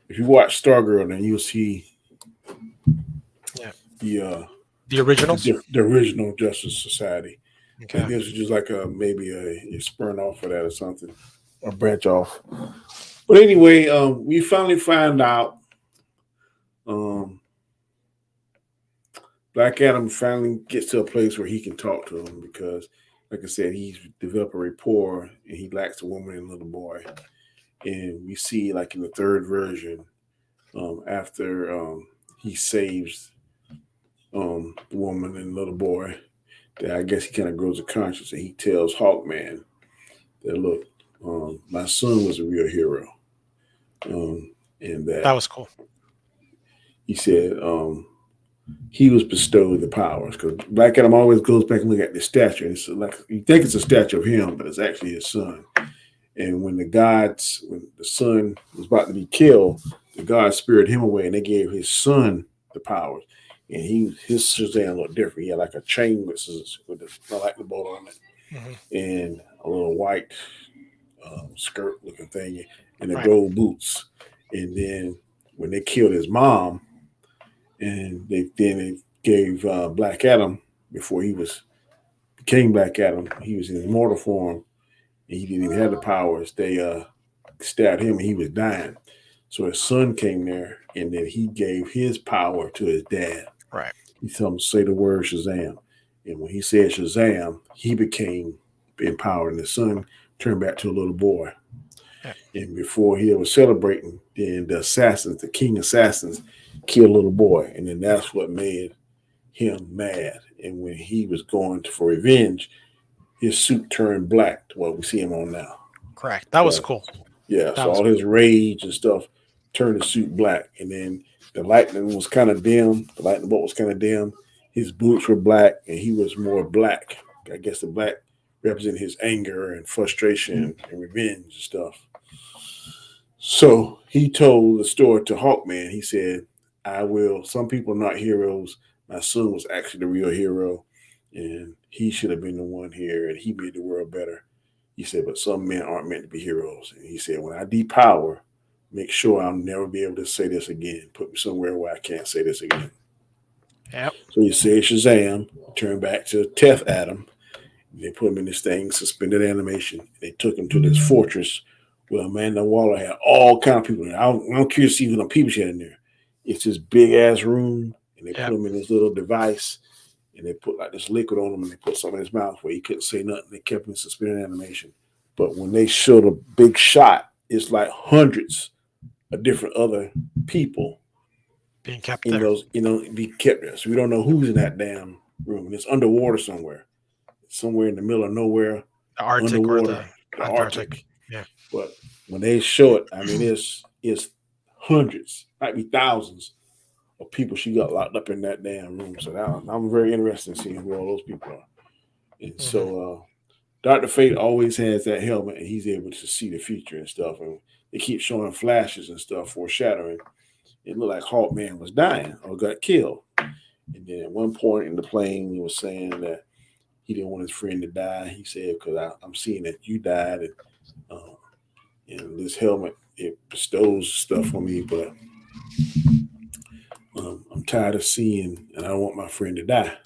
if you watch Stargirl, then you'll see. Yeah. The originals. The original Justice Society. Okay. And this is just like maybe a spurn off of that or something, or branch off. But anyway, we finally find out. Black Adam finally gets to a place where he can talk to him because, like I said, he's developed a rapport and he lacks a woman and a little boy. And we see, like in the third version, after he saves the woman and little boy, that I guess he kind of grows a conscience and he tells Hawkman that, look, my son was a real hero. And that was cool. He said he was bestowed the powers because Black Adam always goes back and look at the statue. And it's like you think it's a statue of him, but it's actually his son. And when the son was about to be killed, the gods spirited him away and they gave his son the powers. And his Shazam looked different. He had like a chain with the lightning bolt on it, and a little white skirt looking thing, and the gold boots. And then when they killed his mom, and they gave Black Adam, before he became Black Adam, he was in his mortal form, and he didn't even have the powers. They stabbed him, and he was dying. So his son came there, and then he gave his power to his dad. Right. He told him to say the word Shazam, and when he said Shazam, he became empowered, and his son turned back to a little boy. Yeah. And before he was celebrating, then the king assassins, killed a little boy, and then that's what made him mad. And when he was going for revenge, his suit turned black to what we see him on now. Correct. That was cool. Yeah, so all his rage and stuff turned his suit black, and then the lightning was kind of dim. The lightning bolt was kind of dim. His boots were black, and he was more black. I guess the black represented his anger and frustration and revenge and stuff. So he told the story to Hawkman. He said, some people are not heroes. My son was actually the real hero, and he should have been the one here, and he made the world better. He said, but some men aren't meant to be heroes. And he said, when I depower, make sure I'll never be able to say this again. Put me somewhere where I can't say this again. Yep. So he said Shazam, turned back to Teth Adam. They put him in this thing, suspended animation. They took him to this fortress where Amanda Waller had all kind of people in there. I'm curious to see who the people she had in there. It's this big ass room, and they put him in this little device, and they put like this liquid on him, and they put something in his mouth where he couldn't say nothing. They kept him in suspended animation. But when they showed a big shot, it's like hundreds of different other people being kept in there. Be kept there. So we don't know who's in that damn room. It's underwater somewhere in the middle of nowhere. The Arctic underwater, or the Antarctic. Yeah. But when they show it, I mean, it's hundreds, might be thousands of people she got locked up in that damn room. So I'm very interested in seeing who all those people are. And so Dr. Fate always has that helmet, and he's able to see the future and stuff. And they keep showing flashes and stuff, foreshadowing. It looked like Hawkman was dying or got killed. And then at one point in the plane, he was saying that he didn't want his friend to die. He said, because I'm seeing that you died, and And this helmet, it bestows stuff on me, but I'm tired of seeing, and I don't want my friend to die.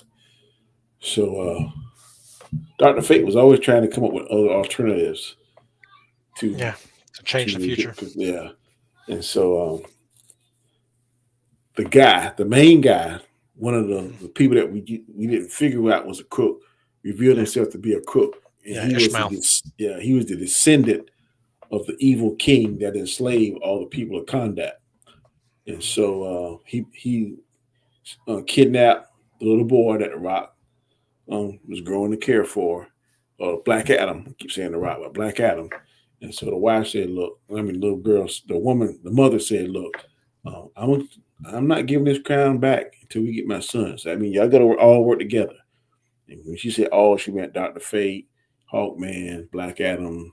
So Dr. Fate was always trying to come up with other alternatives to Yeah, to change the future. Yeah. And so the main guy, one of the people that we didn't figure out was a crook, revealed himself to be a crook, and Yeah, he Ishmael. he was the descendant of the evil king that enslaved all the people of Kondak. And so he kidnapped the little boy that the Rock was growing to care for, Black Adam. I keep saying the Rock, but Black Adam. And so the wife said, "Look, little girl, the mother said, look, I'm not giving this crown back until we get my son. So I mean, y'all got to all work together." And when she said all, she meant Dr. Fate, Hawkman, Black Adam,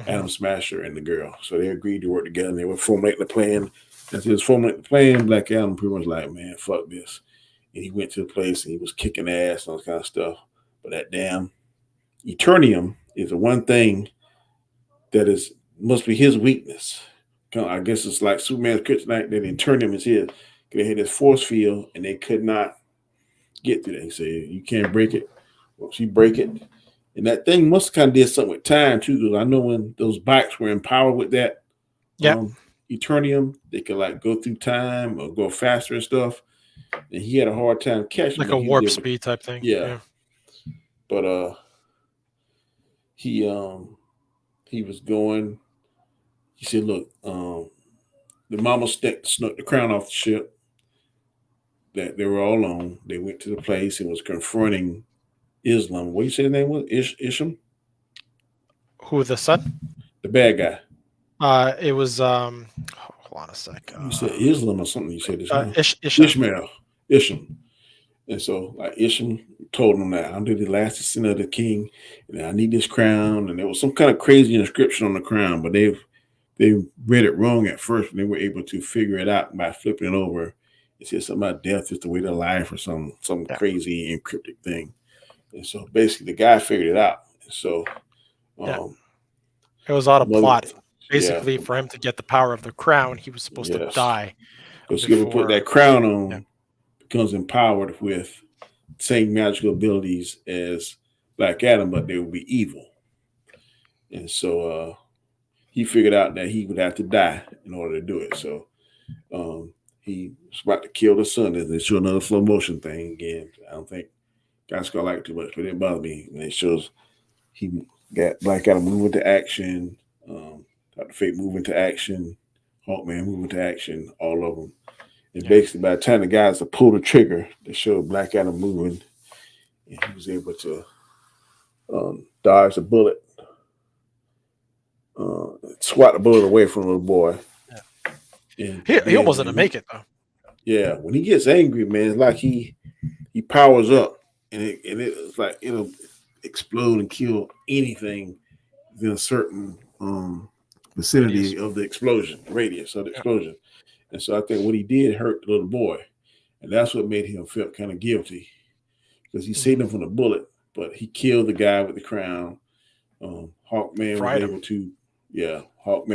Adam Smasher, and the girl. So they agreed to work together, and they were formulating the plan. As he was formulating the plan, Black Adam pretty much like, man, fuck this. And he went to the place, and he was kicking ass and all this kind of stuff. But that damn Eternium is the one thing that must be his weakness. I guess it's like Superman's kryptonite, that Eternium is his. They had this force field, and they could not get through that. He said, you can't break it. Well, she break it. And that thing must kind of did something with time, too, because I know when those bikes were empowered with that Eternium, they could, like, go through time or go faster and stuff. And he had a hard time catching like a warp speed type thing. Yeah. But he was going. He said, look, the mama snuck the crown off the ship that they were all on. They went to the place and was confronting Islam. What you say his name was? Isham? Who, the son? The bad guy. It was hold on a sec. You said Islam or something. You said his name. Ishmael. Isham. And so, like, Isham told him that I'm the last descendant of the king, and I need this crown. And there was some kind of crazy inscription on the crown, but they read it wrong at first, and they were able to figure it out by flipping it over. It said something about death is the way to life, or some crazy encrypted thing. And so basically, the guy figured it out. And so it was all a plot. Basically, for him to get the power of the crown, he was supposed to die. Because he would put that crown on, becomes empowered with same magical abilities as Black Adam, but they would be evil. And so he figured out that he would have to die in order to do it. So he was about to kill the son. And they show another slow motion thing again. I don't think Gaiskar liked it too much, but it didn't bother me. And it shows he got Black Adam moving to action, Dr. Fate moving to action, Hawkman moving to action, all of them. And basically, by the time the guys to pull the trigger, they showed Black Adam moving, and he was able to dodge the bullet, swat the bullet away from the little boy. Yeah. He almost didn't make it, though. Yeah, when he gets angry, man, it's like he powers up, and it's like it'll explode and kill anything within a certain vicinity of the explosion, radius of the explosion. And so I think what he did hurt the little boy. And that's what made him feel kind of guilty, because he saved him from the bullet, but he killed the guy with the crown. Hawkman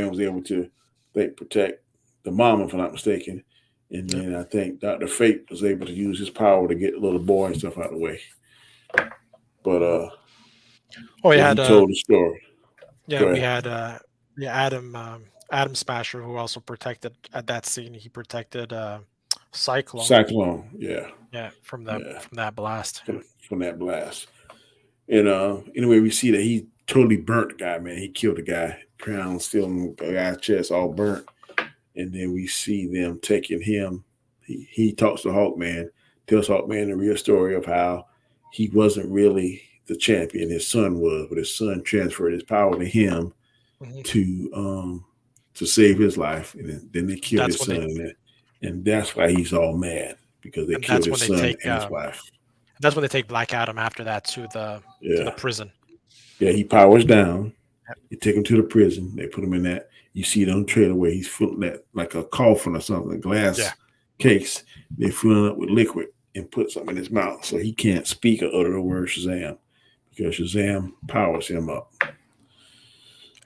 was able to protect the mom, if I'm not mistaken. And then I think Dr. Fate was able to use his power to get the little boy and stuff out of the way. But he told the story. Yeah, we had Adam Smasher, who also protected at that scene. He protected Cyclone. From that blast. From that blast. And anyway, we see that he totally burnt the guy, man. He killed the guy. Crown still in the guy's chest, all burnt. And then we see them taking him. He talks to Hawkman, tells Hawkman the real story of how he wasn't really the champion. His son was, but his son transferred his power to him to save his life. And then they killed his son. And that's why he's all mad, because they killed his son and his wife. That's when they take Black Adam after that to the prison. Yeah, he powers down. They take him to the prison. They put him in that. You see it on the trailer where he's filling that like a coffin or something, a glass case. They fill it up with liquid and put something in his mouth so he can't speak or utter the word Shazam, because Shazam powers him up.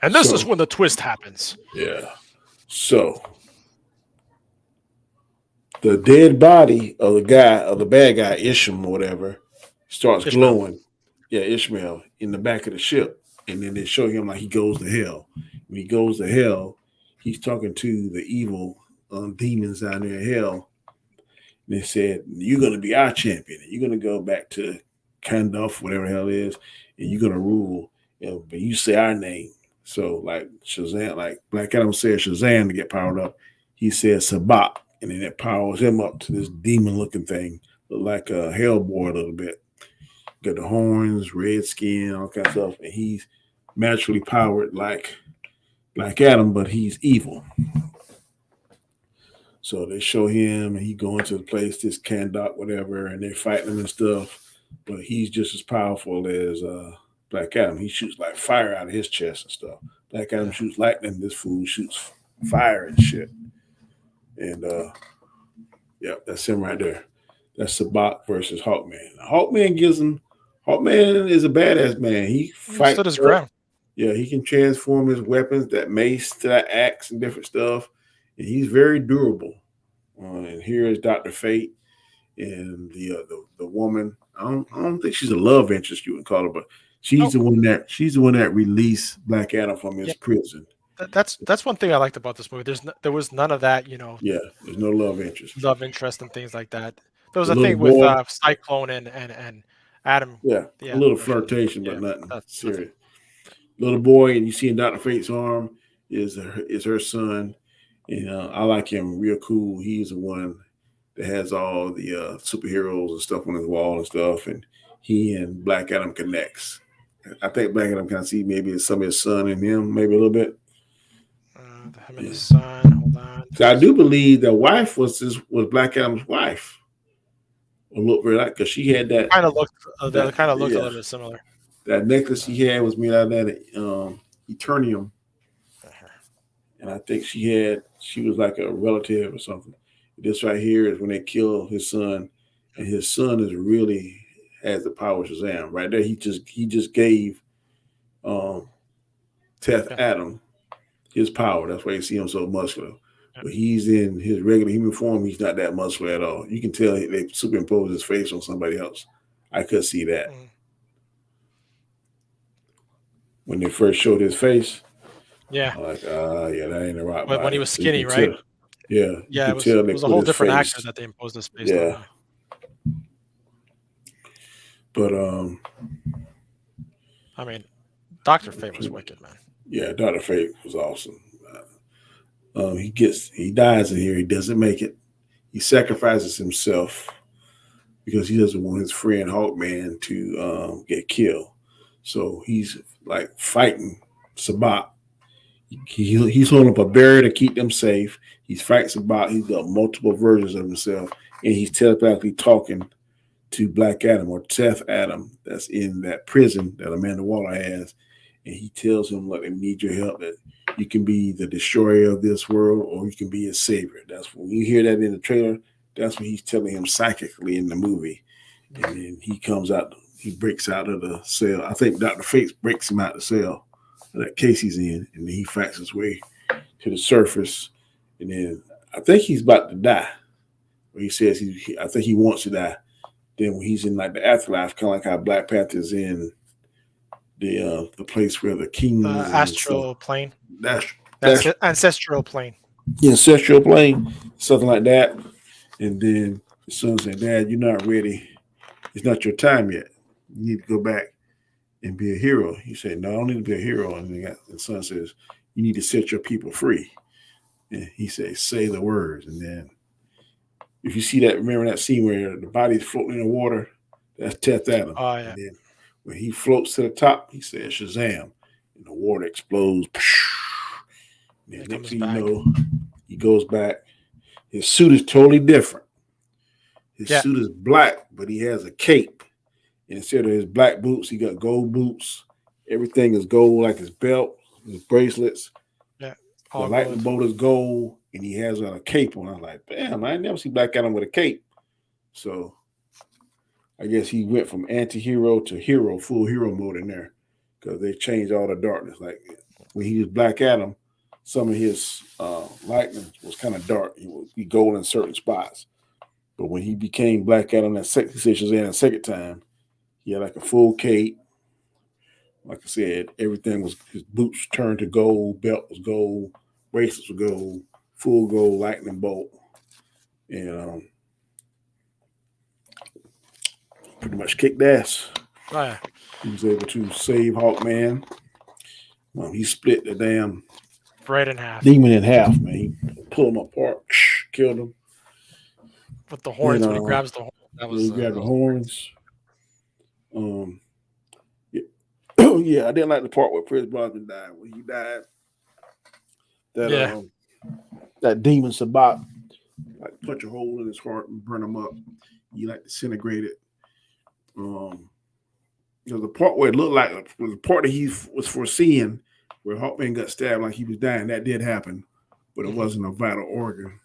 And this is when the twist happens. Yeah. So the dead body of the bad guy, Isham or whatever, starts Ishmael. glowing. Yeah, Ishmael in the back of the ship. And then they show him like he goes to hell. When he goes to hell, he's talking to the evil demons down there in hell. And they said, you're going to be our champion. You're going to go back to Kanduf, whatever the hell it is, and you're going to rule. But you say our name. So like Shazam, like Black Adam said Shazam to get powered up. He said Sabak. And then it powers him up to this demon-looking thing. Look like a Hellboy a little bit. Got the horns, red skin, all kinds of stuff. And he's naturally powered like Black Adam, but he's evil. So they show him, and he going to the place, this Kandok, whatever, and they're fighting him and stuff. But he's just as powerful as Black Adam. He shoots like fire out of his chest and stuff. Black Adam shoots lightning. This fool shoots fire and shit. And yeah, that's him right there. That's Sabak versus Hawkman. Hawkman is a badass man. He fights. Stood his ground. Yeah, he can transform his weapons, that mace to that axe and different stuff. And he's very durable. And here is Dr. Fate and the woman. I don't think she's a love interest, you would call her, but she's the one that released Black Adam from his prison. That's one thing I liked about this movie. There was none of that, Yeah, there's no love interest and things like that. There was The a thing little boy. with Cyclone and Adam. Yeah, a little flirtation, but nothing serious. Little boy, and you see in Dr. Fate's arm is her son, and I like him, real cool. He's the one that has all the superheroes and stuff on his wall and stuff, and he and Black Adam connects. I think Black Adam kind of see maybe some of his son in him, maybe a little bit. Him and his son. Hold on. So I do believe the wife was Black Adam's wife. Look very like because she had that Kind of looked a little bit similar. That necklace she had was made out of that Eternium, and I think she was like a relative or something. This right here is when they kill his son, and his son has the power of Shazam. Right there, he just gave Teth Adam his power. That's why you see him so muscular. But he's in his regular human form. He's not that muscular at all. You can tell they superimposed his face on somebody else. I could see that. When they first showed his face, yeah, I'm like, that ain't a right. When he was skinny, right? Yeah, it was a whole different actor that they imposed this face on. But I mean, Dr. Fate was wicked, man. Yeah, Dr. Fate was awesome. He dies in here. He doesn't make it. He sacrifices himself because he doesn't want his friend Hawkman to get killed. So he's like fighting Sabak. He's holding up a barrier to keep them safe. He's fighting Sabak. He's got multiple versions of himself, and he's telepathically talking to Black Adam or Teth Adam that's in that prison that Amanda Waller has. And he tells him, look, I need your help. That you can be the destroyer of this world or you can be his savior. That's when you hear that in the trailer. That's what he's telling him psychically in the movie. And then he comes out, he breaks out of the cell. I think Dr. Fate breaks him out of the cell that case he's in. And then he fights his way to the surface. And then I think he's about to die. Or he says, I think he wants to die. Then when he's in like the afterlife, kind of like how Black Panther's in the place where the king astral plane. That's ancestral plane. The ancestral plane, something like that. And then the son said, Dad, you're not ready. It's not your time yet. You need to go back and be a hero. He said, no, I don't need to be a hero. And the son says, you need to set your people free. And he says, say the words. And then if you see that, remember that scene where the body's floating in the water? That's Teth Adam. Oh, yeah. And then when he floats to the top, he says Shazam, and the water explodes. And next thing you know, he goes back. His suit is totally different. His suit is black, but he has a cape. And instead of his black boots, he got gold boots. Everything is gold, like his belt, his bracelets. Yeah, the lightning bolt is gold, and he has a cape on. I'm like, damn, I ain't never seen Black Adam with a cape. So I guess he went from anti-hero to hero, full hero mode in there because they changed all the darkness. Like when he was Black Adam, some of his lightning was kind of dark. He would be gold in certain spots. But when he became Black Adam that second second time, he had like a full cape. Like I said, everything was his boots turned to gold, belt was gold, bracelets were gold, full gold lightning bolt. And pretty much kicked ass. Oh, yeah. He was able to save Hawkman. He split the damn Right in half. demon in half, man. He pulled him apart, killed him. With the horns, And, when he grabs the horns. That was, he grabbed the horns. Yeah, I didn't like the part where Chris Brosnan died. When he died, that demon Sabat like punch a hole in his heart and burn him up. He like disintegrated. The part where it looked like was the part that he was foreseeing, where Hawkman got stabbed like he was dying. That did happen, but it wasn't a vital organ.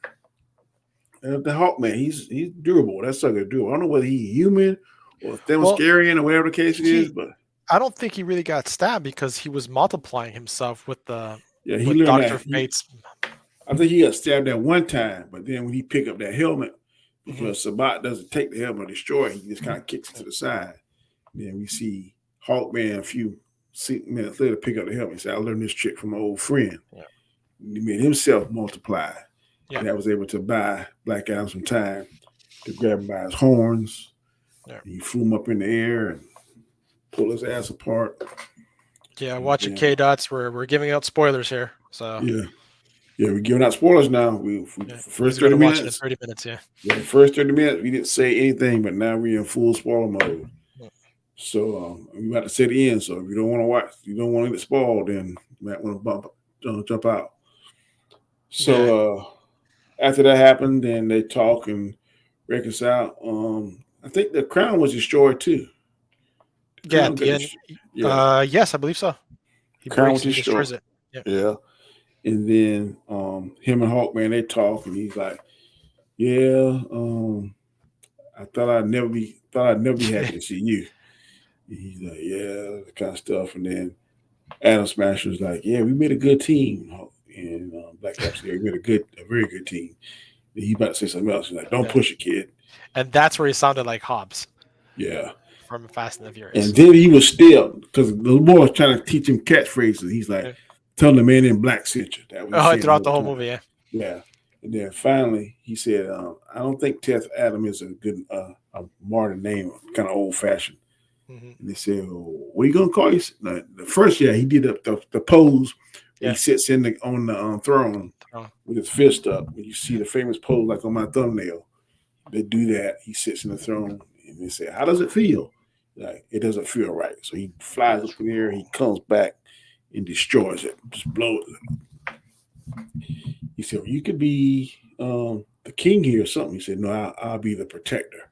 And the Hawkman, he's durable. That sucker durable. I don't know whether he's human or Themyscirian or whatever the case is, but I don't think he really got stabbed because he was multiplying himself with the with Dr. Fate's. I think he got stabbed at one time, but then when he picked up that helmet, because Sabat doesn't take the helmet or destroy it, he just kind of kicks it to the side. And then we see Hawkman a few minutes later pick up the helmet and say, I learned this trick from my old friend. Yeah. He made himself multiply. Yeah. And I was able to buy Black Adam some time to grab him by his horns. Yeah. He flew him up in the air and pull his ass apart. Yeah, watch it, K-Dots. We're giving out spoilers here. So yeah, we're giving out spoilers now. We first 30 minutes. 30 minutes, yeah. The first 30 minutes, we didn't say anything, but now we're in full spoiler mode. Yeah. So we're about to say the end. So if you don't want to watch, you don't want to get spoiled, then you might want to jump out. So after that happened, then they talk and reconcile. I think the crown was destroyed too. Yeah, at the end. Yes, I believe so. He destroys it. Yeah. And then him and Hawkman, they talk, and he's like, "Yeah, I thought I'd never be happy to see you." And he's like, "Yeah," that kind of stuff. And then Adam Smasher's like, "Yeah, we made a good team." And Black Ops, we made a very good team. And he's about to say something else. He's like, "Don't push it, kid." And that's where he sounded like Hobbs. Yeah. From Fast and the Furious. And then he was still, because the boy was trying to teach him catchphrases. He's like, "Tell the man in black sent you." Throughout the whole movie, yeah. Yeah. And then finally he said, "I don't think Teth Adam is a good a modern name, kind of old fashioned." And they said, "What are you gonna call you?" The first, he did the pose where he sits on the throne with his fist up. When you see the famous pose like on my thumbnail, they do that. He sits in the throne, and they say, "How does it feel?" Like, it doesn't feel right. So he flies up in the air, he comes back and destroys it, just blows it. He said, "You could be the king here or something." He said, "No, I'll be the protector."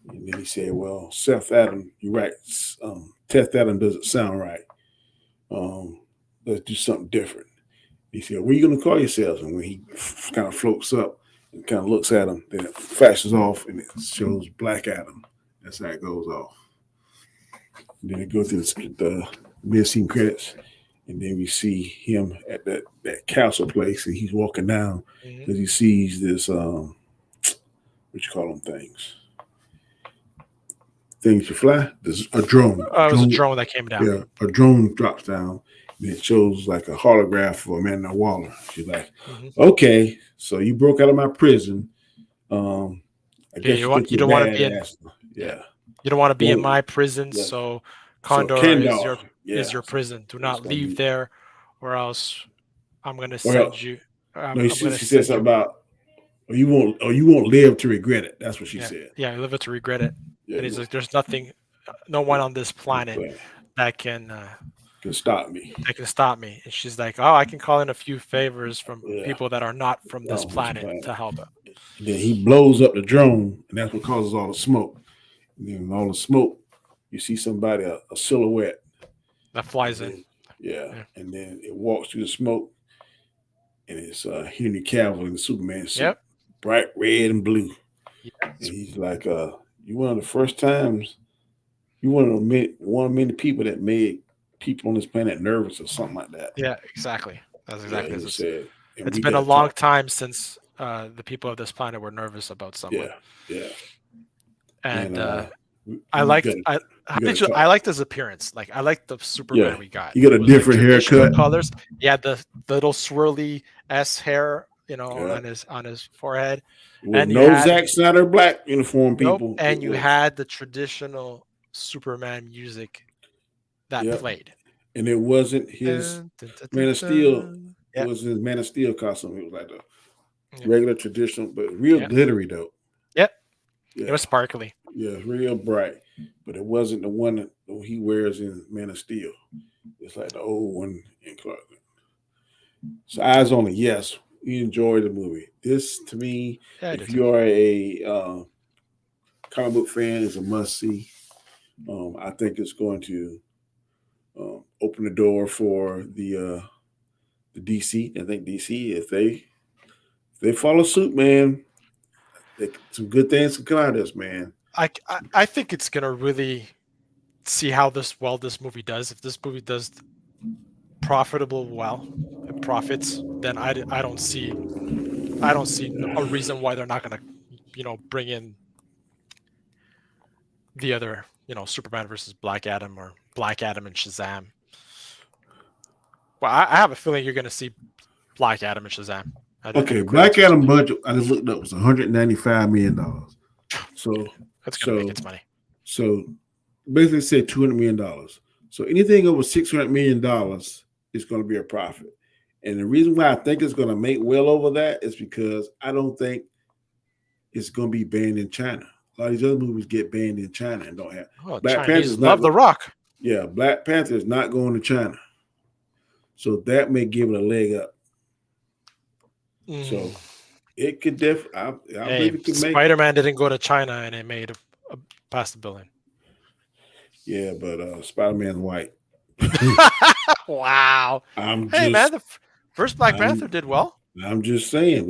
And then he said, "Well, Seth Adam, you're right. Teth Adam doesn't sound right. Let's do something different." He said, "What are you going to call yourselves?" And when he kind of floats up and kind of looks at him, then it flashes off and it shows Black Adam. That's how it goes off. And then it goes to the mid-scene credits, and then we see him at that castle place, and he's walking down because he sees this what you call them things to fly. There's a drone. It was a drone that came down. Yeah, a drone drops down, and it shows like a holograph of Amanda Waller. She's like, "Okay, so you broke out of my prison. I guess you don't want to be in. Yeah. You don't want to be in my prison, so Kandor is your prison. Do not leave there, or else I'm going to send you." She said something about, you won't live to regret it. That's what she said. Yeah, you live to regret it. And he's like, "There's no one on this planet that can stop me. That can stop me." And she's like, "Oh, I can call in a few favors from people that are not from this planet to help her." And then he blows up the drone, and that's what causes all the smoke. And then all the smoke, you see somebody, a silhouette that flies in. Yeah, and then it walks through the smoke, and it's Henry Cavill in the Superman suit, bright red and blue. Yes. And he's like, "You one of the first times, you one of many people that made people on this planet nervous or something like that. Yeah, exactly. That's exactly Yeah, he it. said, and It's we been a gotta long talk. time since the people of this planet were nervous about someone. Yeah. And I we liked gotta how we did gotta you, I talk. liked his appearance. Like I liked the Superman Yeah, we got. he got a It was like different traditional haircut. colors. He had the little swirly S hair, Yeah, on his forehead. with And you no had Zack Snyder black uniform nope, people. and It you was had the traditional Superman music that yeah, played. and it wasn't his Dun, dun, dun, Man dun, of Steel. dun. It Yep, was his Man of Steel costume. It was like the yep, regular traditional, but real yep, glittery though. yep. It Yeah, was sparkly. yeah, real bright. But it wasn't the one that he wears in Man of Steel. It's like the old one in Clark. So eyes only, yes, we enjoy the movie. This to me, Yeah, I if did too. you are a comic book fan, is a must see. I think it's going to open the door for the DC. I think DC, if they follow suit, man, some good things can come out of this, man. I think it's gonna really see how this movie does. If this movie does profitable well, it profits, then I don't see a reason why they're not gonna bring in the other Superman versus Black Adam or Black Adam and Shazam. Well, I have a feeling you're gonna see Black Adam and Shazam. I Okay, agree. That's Black Adam budget I just looked up was $195 million. So that's gonna make its money. So basically say $200 million. So anything over $600 million is going to be a profit. And the reason why I think it's going to make well over that is because I don't think it's going to be banned in China. A lot of these other movies get banned in China and don't have. Oh, Black Chinese Panther's love not, The Rock. Yeah, Black Panther is not going to China. So that may give it a leg up. So it could definitely, I believe it could make. Spider-Man didn't go to China and it made a past $1 billion. Yeah, but Spider-Man's white. Wow. Man, the first Black Panther did well. I'm just saying,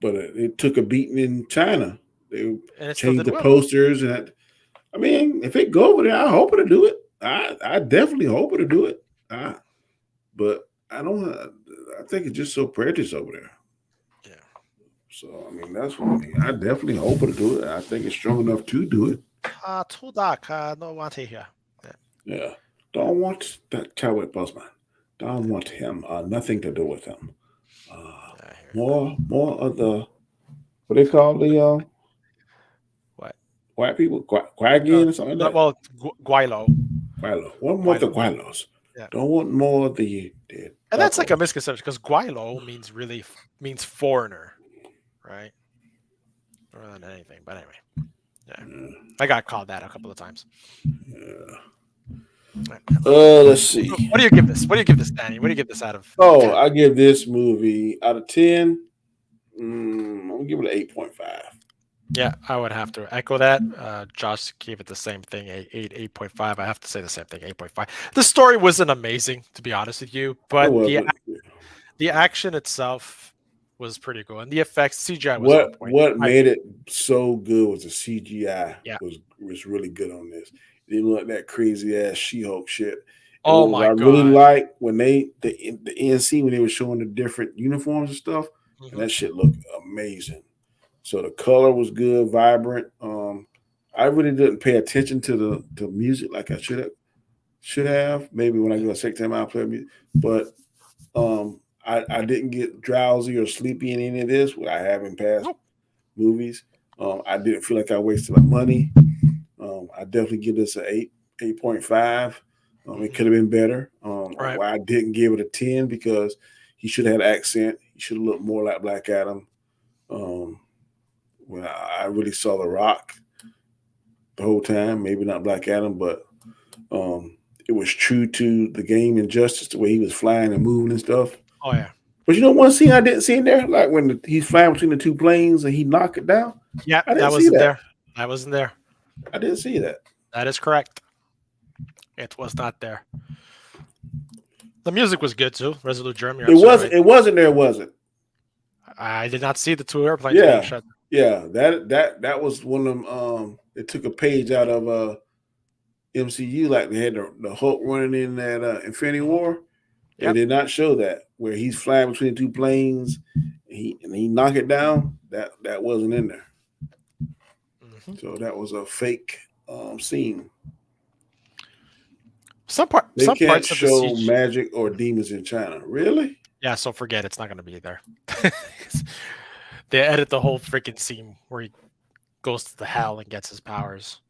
but it took a beating in China. They changed the posters, and I mean, if it go over there, I hope it'll do it. I definitely hope it'll do it. But I don't. I think it's just so precious over there. Yeah. So I mean, that's what I mean. I definitely hope it'll do it. I think it's strong enough to do it. Too dark. Don't want to hear. Yeah. Don't want that Chadwick Boseman. Don't want him. Nothing to do with him. More of the what they call the what white people, Quagian or something like that. Well, Guaylo. One more of the Guaylos. Yeah. Don't want more of the and that's like a misconception because Guaylo means foreigner, right? More than anything. But anyway, yeah. I got called that a couple of times. Yeah. Let's see. What do you give this? What do you give this, Danny? What do you give this out of? Oh, 10? I give this movie out of 10. I'm gonna give it an 8.5. Yeah, I would have to echo that. Josh gave it the same thing, 8.5. I have to say the same thing, 8.5. The story wasn't amazing, to be honest with you, but the action itself was pretty good, and the effects, CGI was on point. What made it so good was the CGI. Yeah. was really good on this. It didn't look like that crazy ass She-Hulk shit. Oh my God! I really like when the NC when they were showing the different uniforms and stuff, and that shit looked amazing. So the color was good, vibrant. I really didn't pay attention to the music like I should have. Maybe when I go a second time I'll play music, but I didn't get drowsy or sleepy in any of this. What I have in past movies. I didn't feel like I wasted my money. I definitely give this an 8.5. It could have been better. Right. Why I didn't give it a 10 because he should have had an accent. He should have looked more like Black Adam. When I really saw The Rock the whole time, maybe not Black Adam, but it was true to the game Injustice, the way he was flying and moving and stuff. Oh, yeah. But one scene I didn't see in there, like when he's flying between the two planes and he knocked it down. Yeah, that wasn't there. That wasn't there. I didn't see that. That is correct. It was not there. The music was good too. Resolute Germ. It wasn't. Right. It wasn't there. Was it? I did not see the two airplanes. Yeah. That was one of them. It took a page out of MCU, like they had the Hulk running in that Infinity War. They Yep. did not show that where he's flying between two planes. And he knock it down. That wasn't in there. Mhm. So that was a fake scene. Some They can't parts of the show CG. magic or demons in China. Really? Yeah, so forget it's not going to be there. They edit the whole freaking scene where he goes to the hell and gets his powers.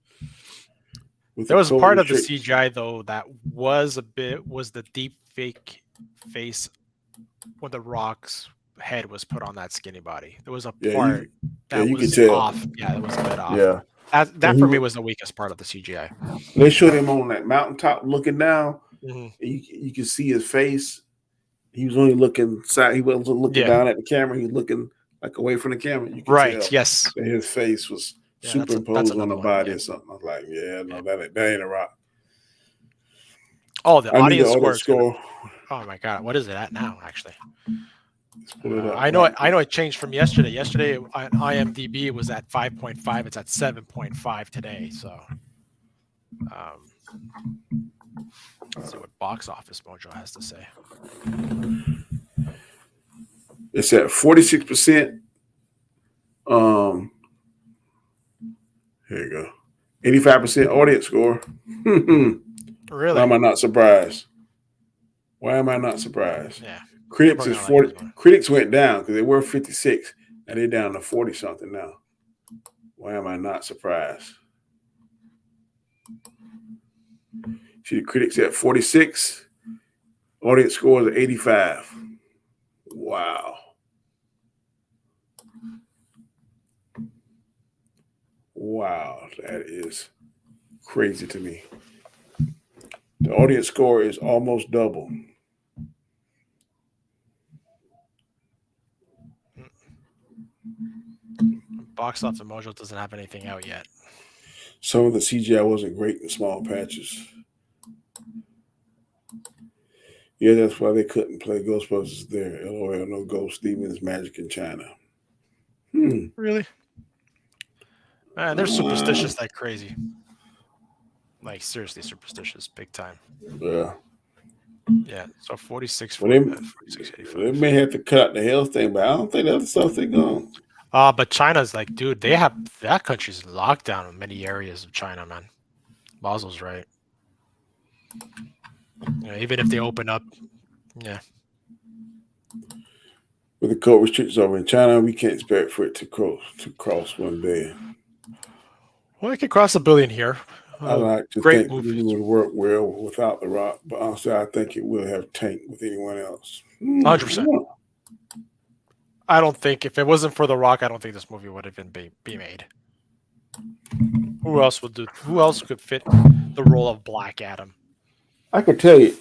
With There the was a code part of the restrict- CGI though that was the deep fake face when the Rock's head was put on that skinny body. There was a part that you could was tell. off. Yeah, it was a bit off. Yeah. That for me was the weakest part of the CGI. They showed him on that mountaintop looking down. Mhm. You can see his face. He was only looking side. He wasn't looking down at the camera. He was looking like away from the camera. You could Right. tell Yes. that his face was Yeah, superimposed on the another one, body yeah. or something. I was like, that ain't a Rock. Oh, the I need the audience audience score. score. Oh my god, what is it at now? Actually, Let's pull it up. I know it changed from yesterday. Yesterday on IMDb it was at 5.5. It's at 7.5 today. So, let's see what Box Office Mojo has to say. It's at 46%. Here you go. 85% audience score. Really? Why am I not surprised? Yeah. Critics is Probably not 40. like this one. Critics went down because they were 56, and they're down to 40 something now. Why am I not surprised? See the critics at 46. Audience score is 85. Wow. Wow, that is crazy to me. The audience score is almost double. Box Office Mojo doesn't have anything out yet. Some of the CGI wasn't great in small patches. Yeah, that's why they couldn't play Ghostbusters there. LOL, no ghost, demons, magic in China. Really? Man, they're superstitious like crazy. Like seriously superstitious, big time. Yeah. Yeah. So 46. Well, 46, they may have to cut out the health thing, but I don't think the other stuff they gone. But China's like, dude, they have that country's in lockdown in many areas of China, man. Basil's right. Even if they open up, yeah. With the code restrictions over in China, we can't expect for it to cross 1 billion. Well, it could cross $1 billion here. I like to great think movie. it would work well without The Rock, but honestly, I think it will have tanked with anyone else. 100%. I don't think if it wasn't for The Rock, I don't think this movie would even be made. Who else could fit the role of Black Adam? I can tell you,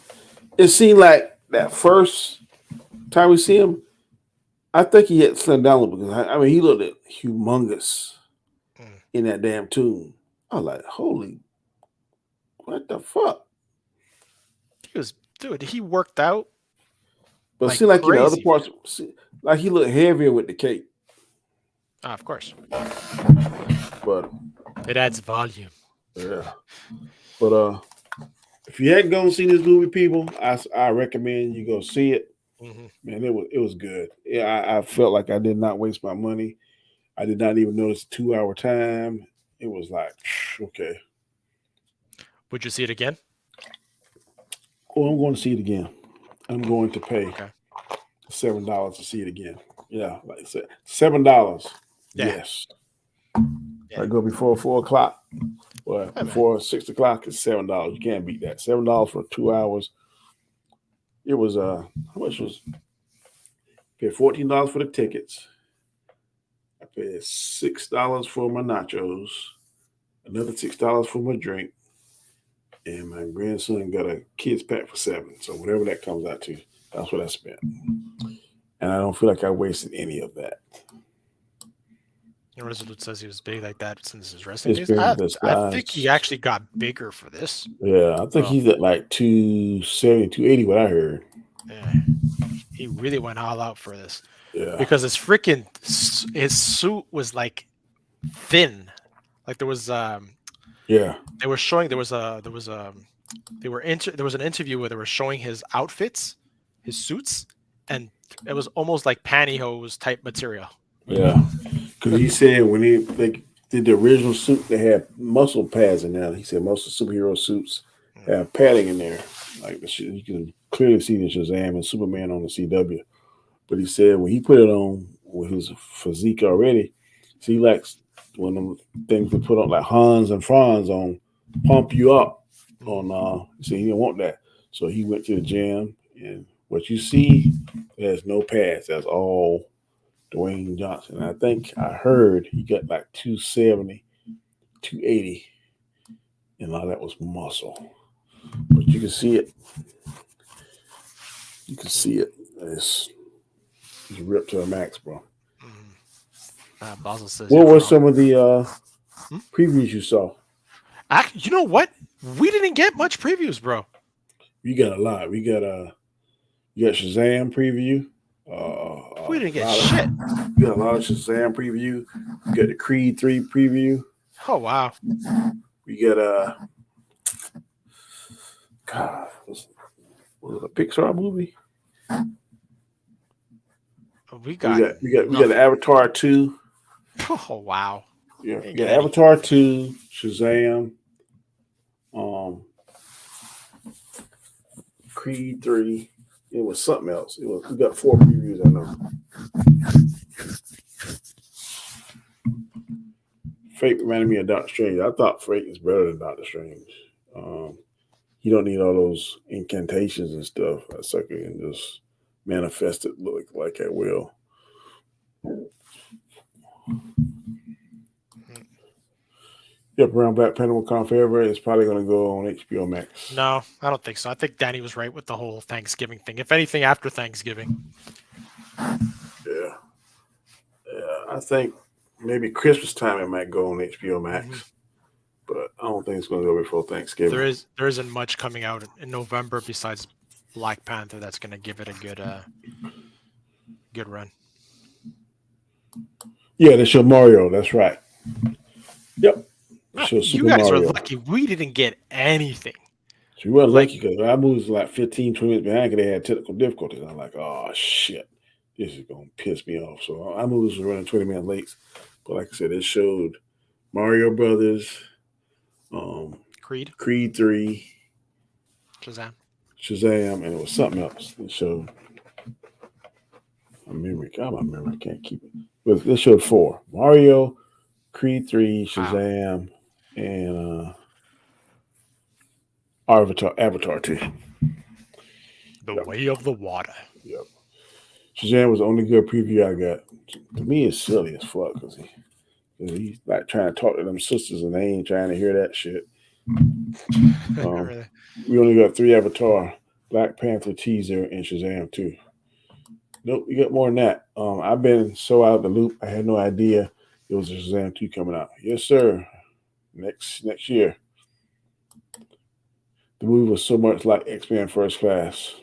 it seemed like that first time we see him, I think he had slimmed down a little bit. I mean, he looked humongous in that damn tomb. I was like, holy, what the fuck? He worked out. But like it seemed like in the other crazy. parts, like he looked heavier with the cape. Of course. But It adds volume. yeah. But if you hadn't gone see this movie, people, I recommend you go see it. Mm-hmm. Man, it was good. Yeah, I felt like I did not waste my money. I did not even notice the 2-hour time. It was like, okay. Would you see it again? Oh, I'm going to see it again. I'm going to pay Okay. $7 to see it again. Yeah, like I said, $7. Yeah. Yes. Yeah. I go before 4 o'clock. Well, Yeah, before 6 o'clock, it's $7. You can't beat that. $7 for 2 hours. It was how much was? Paid $14 for the tickets. I paid $6 for my nachos, another $6 for my drink, and my grandson got a kids pack for $7. So whatever that comes out to, that's what I spent. And I don't feel like I wasted any of that. Resolute says he was big like that since his wrestling It's days. been this I size. think he actually got bigger for this. Yeah, I think he's at like 270, 280, what I heard. Yeah. He really went all out for this. Yeah. Because his suit was like thin. Like there was Yeah, Yeah. They were showing there was an interview where they were showing his outfits, his suits, and it was almost like pantyhose type material. Yeah. Because he said when they did the original suit, they had muscle pads in there. He said most of the superhero suits have padding in there. Like you can clearly see the Shazam and Superman on the CW. But he said when he put it on with his physique already, see, he likes one of them things they put on like Hans and Franz on, pump you up on. See, he didn't want that, so he went to the gym, and what you see, there's no pads. That's all Dwayne Johnson. I think I heard he got like 270, 280, and all that was muscle. But you can see it. You can see it. It's ripped to the max, bro. Basel says, What were some of the previews you saw? You know what? We didn't get much previews, bro. We got a lot. You got Shazam preview. We didn't get shit. We got a lot of Shazam preview. We got the Creed 3 preview. Oh wow. We got God, was it a Pixar movie? We got the Avatar 2. Oh wow. Yeah, we got Avatar 2, Shazam, Creed 3. It was something else. We got 4 previews, I know. Fate reminded me of Doctor Strange. I thought Fate is better than Doctor Strange. You don't need all those incantations and stuff. That sucker can just manifest it look like at will. Yep, around Black Panther will come forever. It's probably going to go on HBO Max. No, I don't think so. I think Danny was right with the whole Thanksgiving thing. If anything, after Thanksgiving. Yeah. I think maybe Christmas time it might go on HBO Max, but I don't think it's going to go before Thanksgiving. There isn't much coming out in November besides Black Panther that's going to give it a good run. Yeah, they show Mario. That's right. Yep. You guys are lucky. We didn't get anything. So you weren't lucky because our movies were like 15, 20 minutes behind because they had technical difficulties. I'm like, oh, shit. This is going to piss me off. So our movies were running 20 minutes late. But like I said, it showed Mario Brothers, Creed 3, Shazam, and it was something else. It showed my memory can't keep it. But it showed 4. Mario, Creed 3, Shazam, and Avatar 2. The Way of the Water. Yep. Shazam was the only good preview I got. To me, it's silly as fuck because he's like trying to talk to them sisters and they ain't trying to hear that shit. Really? We only got 3 Avatar, Black Panther teaser, and Shazam 2. Nope, we got more than that. I've been so out of the loop. I had no idea it was a Shazam 2 coming out. Yes, sir. Next year. The movie was so much like X-Men First Class.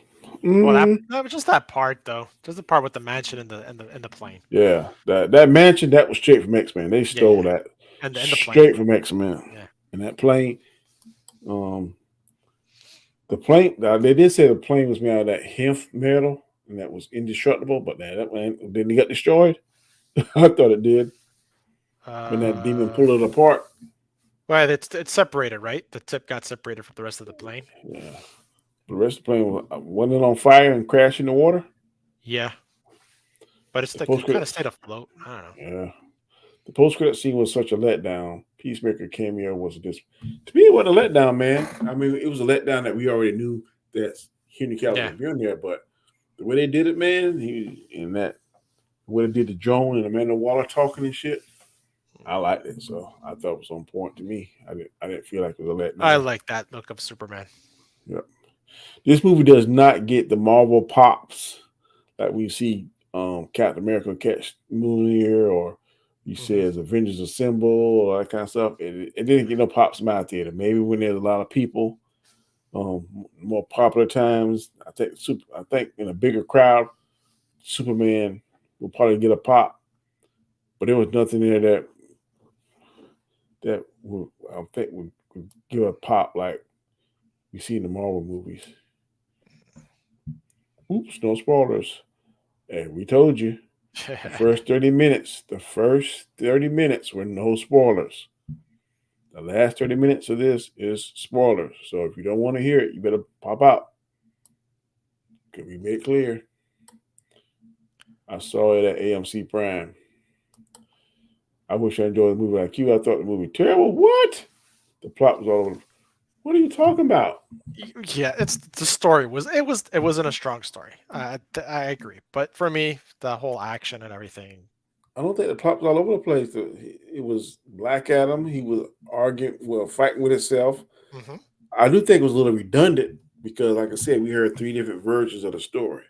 Well, just that part though. Just the part with the mansion and the plane. Yeah, that mansion that was straight from X-Men. They stole that and the straight from X-Men. Yeah. And that plane, the plane. They did say the plane was made out of that hemp metal and that was indestructible, but that one didn't get destroyed. I thought it did. When that demon pulled it apart. Well, it's separated, right? The tip got separated from the rest of the plane. Yeah. The rest of the plane wasn't it on fire and crashed in the water? Yeah. But it kind of stayed afloat. I don't know. Yeah. The post-credit scene was such a letdown. Peacemaker cameo was just, to me, it wasn't a letdown, man. I mean, it was a letdown that we already knew that Henry Cavill was in there, but the way they did it, man, the way they did the drone and Amanda Waller talking and shit, I liked it. So I thought it was on point to me. I didn't feel like it was a letdown. I like that look of Superman. Yep. This movie does not get the Marvel pops that we see Captain America catch Mjolnir or you says Avengers Assemble or that kind of stuff. It didn't get no pops in my theater. Maybe when there's a lot of people, more popular times. I think in a bigger crowd, Superman will probably get a pop. But there was nothing there that I think would give a pop like we see in the Marvel movies. Oops, no spoilers. Hey, we told you. The first 30 minutes were no spoilers. The last 30 minutes of this is spoilers. So if you don't want to hear it, you better pop out. Can we make it clear? I saw it at AMC Prime. I wish I enjoyed the movie like you. I thought the movie terrible. What? The plot was all over. What are you talking about? Yeah, it's the story it wasn't a strong story. I agree, but for me, the whole action and everything. I don't think the plot was all over the place. It was Black Adam. He was fighting with himself. Mm-hmm. I do think it was a little redundant because, like I said, we heard 3 different versions of the story.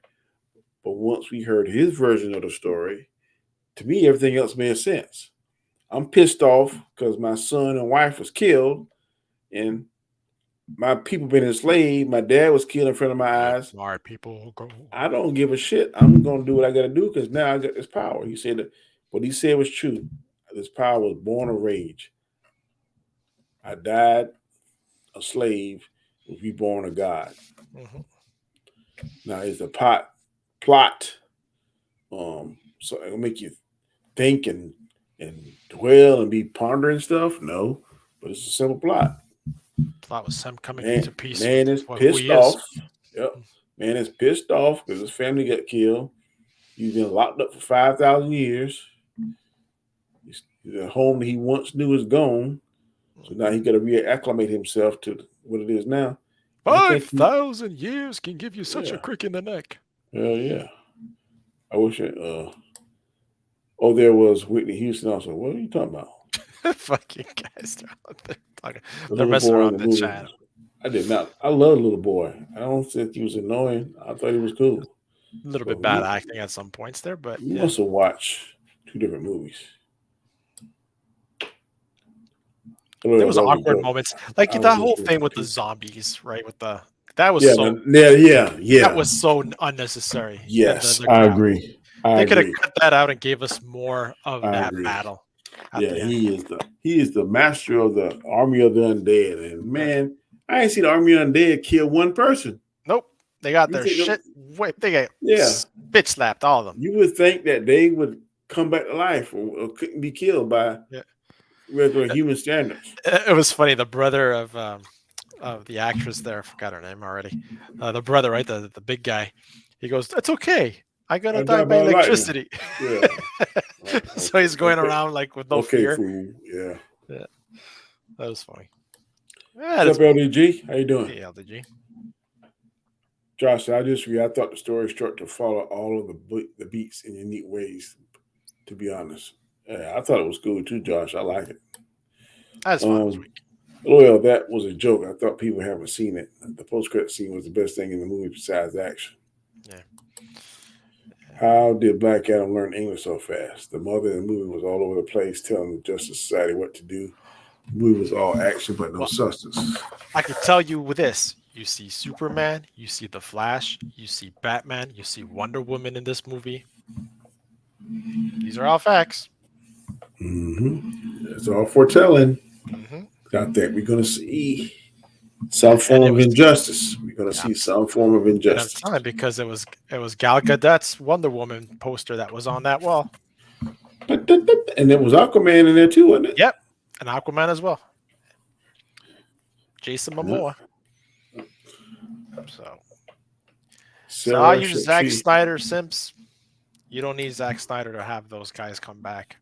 But once we heard his version of the story, to me, everything else made sense. I'm pissed off because my son and wife was killed, and my people been enslaved. My dad was killed in front of my eyes. Smart people go. I don't give a shit. I'm gonna do what I gotta do because now I got this power. He said that what he said was true. This power was born of rage. I died a slave, was reborn a god. Mm-hmm. Now is the plot. So it'll make you think and dwell and be pondering stuff. No, but it's a simple plot. Plot was him coming into peace. Man is pissed off. Yep. Man is pissed off because his family got killed. He's been locked up for 5,000 years. The home that he once knew is gone. So now he got to reacclimate himself to what it is now. 5,000 years can give you such a crick in the neck. Hell yeah. I wish it. There was Whitney Houston also. What are you talking about? Fucking guys, they're messing around the chat. I did not. I love the little boy. I don't think he was annoying. I thought he was cool. A little bit bad acting at some points there, but you must have watched 2 different movies. There was awkward moments, like that whole thing with the zombies, right? That was that was so unnecessary. Yes, I agree. They could have cut that out and gave us more of that battle. Yeah, he is the master of the army of the undead, and man, I ain't seen the army of undead kill one person. Nope, they got their shit. They got bitch slapped, all of them. You would think that they would come back to life or couldn't be killed by regular human standards. It was funny. The brother of the actress there, I forgot her name already. The brother, right, the big guy. He goes, "It's okay. I'm gonna die by electricity." Yeah. So he's going around like with no fear. Fool. Yeah. That was funny. Yeah, what's up, LDG? How you doing? Hey, LDG. Josh, I thought the story struck to follow all of the beats in unique ways. To be honest, yeah, I thought it was cool too, Josh. I like it. That's fun this week. Well, that was a joke. I thought people haven't seen it. The post-credit scene was the best thing in the movie besides action. Yeah. How did Black Adam learn English so fast? The mother in the movie was all over the place telling the Justice Society what to do. The movie was all action but no substance. I can tell you with this. You see Superman, you see The Flash, you see Batman, you see Wonder Woman in this movie. These are all facts. Mm-hmm. It's all foretelling. Mm-hmm. I think we're going to see some form of injustice. We're going to see some form of injustice. Because it was Gal Gadot's Wonder Woman poster that was on that wall. And there was Aquaman in there too, wasn't it? Yep. And Aquaman as well. Jason Momoa. So all you Zack Snyder simps, you don't need Zack Snyder to have those guys come back.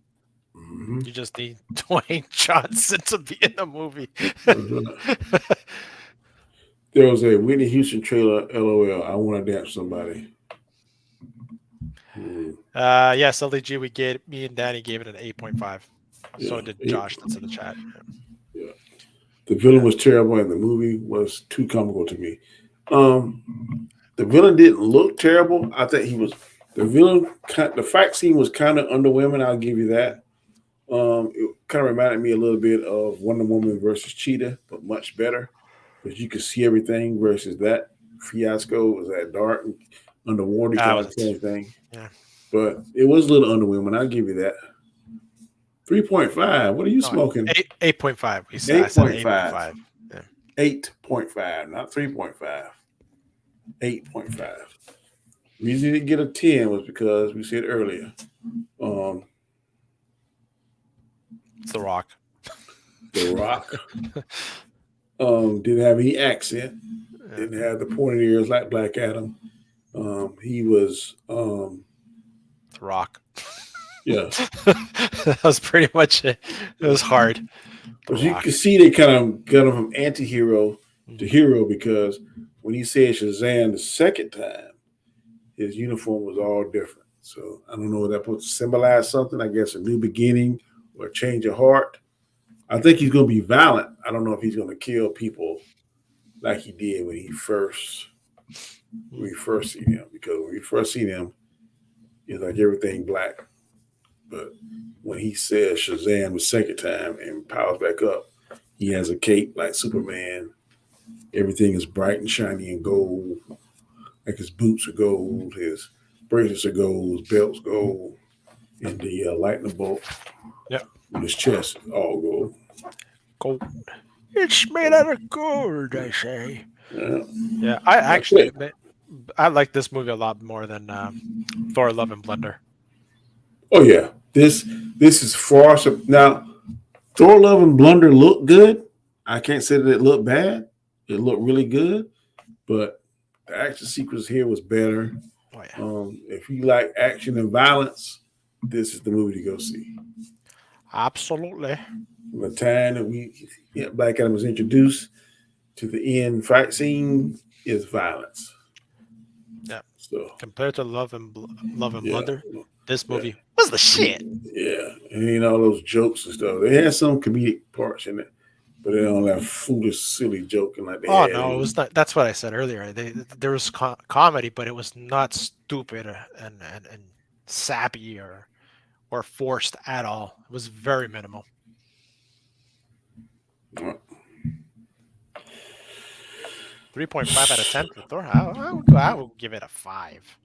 Mm-hmm. You just need Dwayne Johnson to be in the movie. Mm-hmm. There was a Whitney Houston trailer, LOL. I want to dance somebody. Yes, LDG, me and Danny gave it an 8.5. So did Josh. That's in the chat. Yeah. The villain was terrible, and the movie was too comical to me. The villain didn't look terrible. I think the villain. The fight scene was kind of underwhelming. I'll give you that. It kind of reminded me a little bit of Wonder Woman versus Cheetah, but much better because you could see everything versus that fiasco was that dark and underwater kind of thing. Yeah, but it was a little underwhelming. I'll give you that. 3.5. What are you No, smoking? 8.5. We said I said 8.5. Yeah. 8.5, not 3.5. 8.5. The reason you didn't get a 10 was because we said earlier. It's The Rock. The Rock. Didn't have any accent. Didn't have the pointed ears like Black Adam. He was The Rock. yeah. That was pretty much it. It was hard. But you can see they kind of got him from anti-hero to hero because when he said Shazam the second time, his uniform was all different. So I don't know what that supposed to symbolize something. I guess a new beginning or a change of heart. I think he's going to be violent. I don't know if he's going to kill people like he did when we first seen him. Because when we first seen him, it's like everything black. But when he says Shazam the second time and powers back up, he has a cape like Superman. Everything is bright and shiny and gold. Like his boots are gold, his bracelets are gold, his belt's gold, and the lightning bolt on his chest is all gold. Gold. It's made out of gold, I say. Yeah, I like this movie a lot more than Thor: Love and Thunder. Oh yeah, this is far now. Thor: Love and Thunder looked good. I can't say that it looked bad. It looked really good, but the action sequence here was better. Oh, yeah. If you like action and violence, this is the movie to go see. Absolutely. The time that Black Adam was introduced to the end fight scene is violence. Yeah. So compared to Love and Thunder, this movie was the shit. Yeah, and all those jokes and stuff. They had some comedic parts in it, but they don't have foolish, silly joking like they had. No, it was not. That's what I said earlier. There was comedy, but it was not stupid and sappy or forced at all. It was very minimal. 3.5 out of 10 for Thor. I would give it a 5.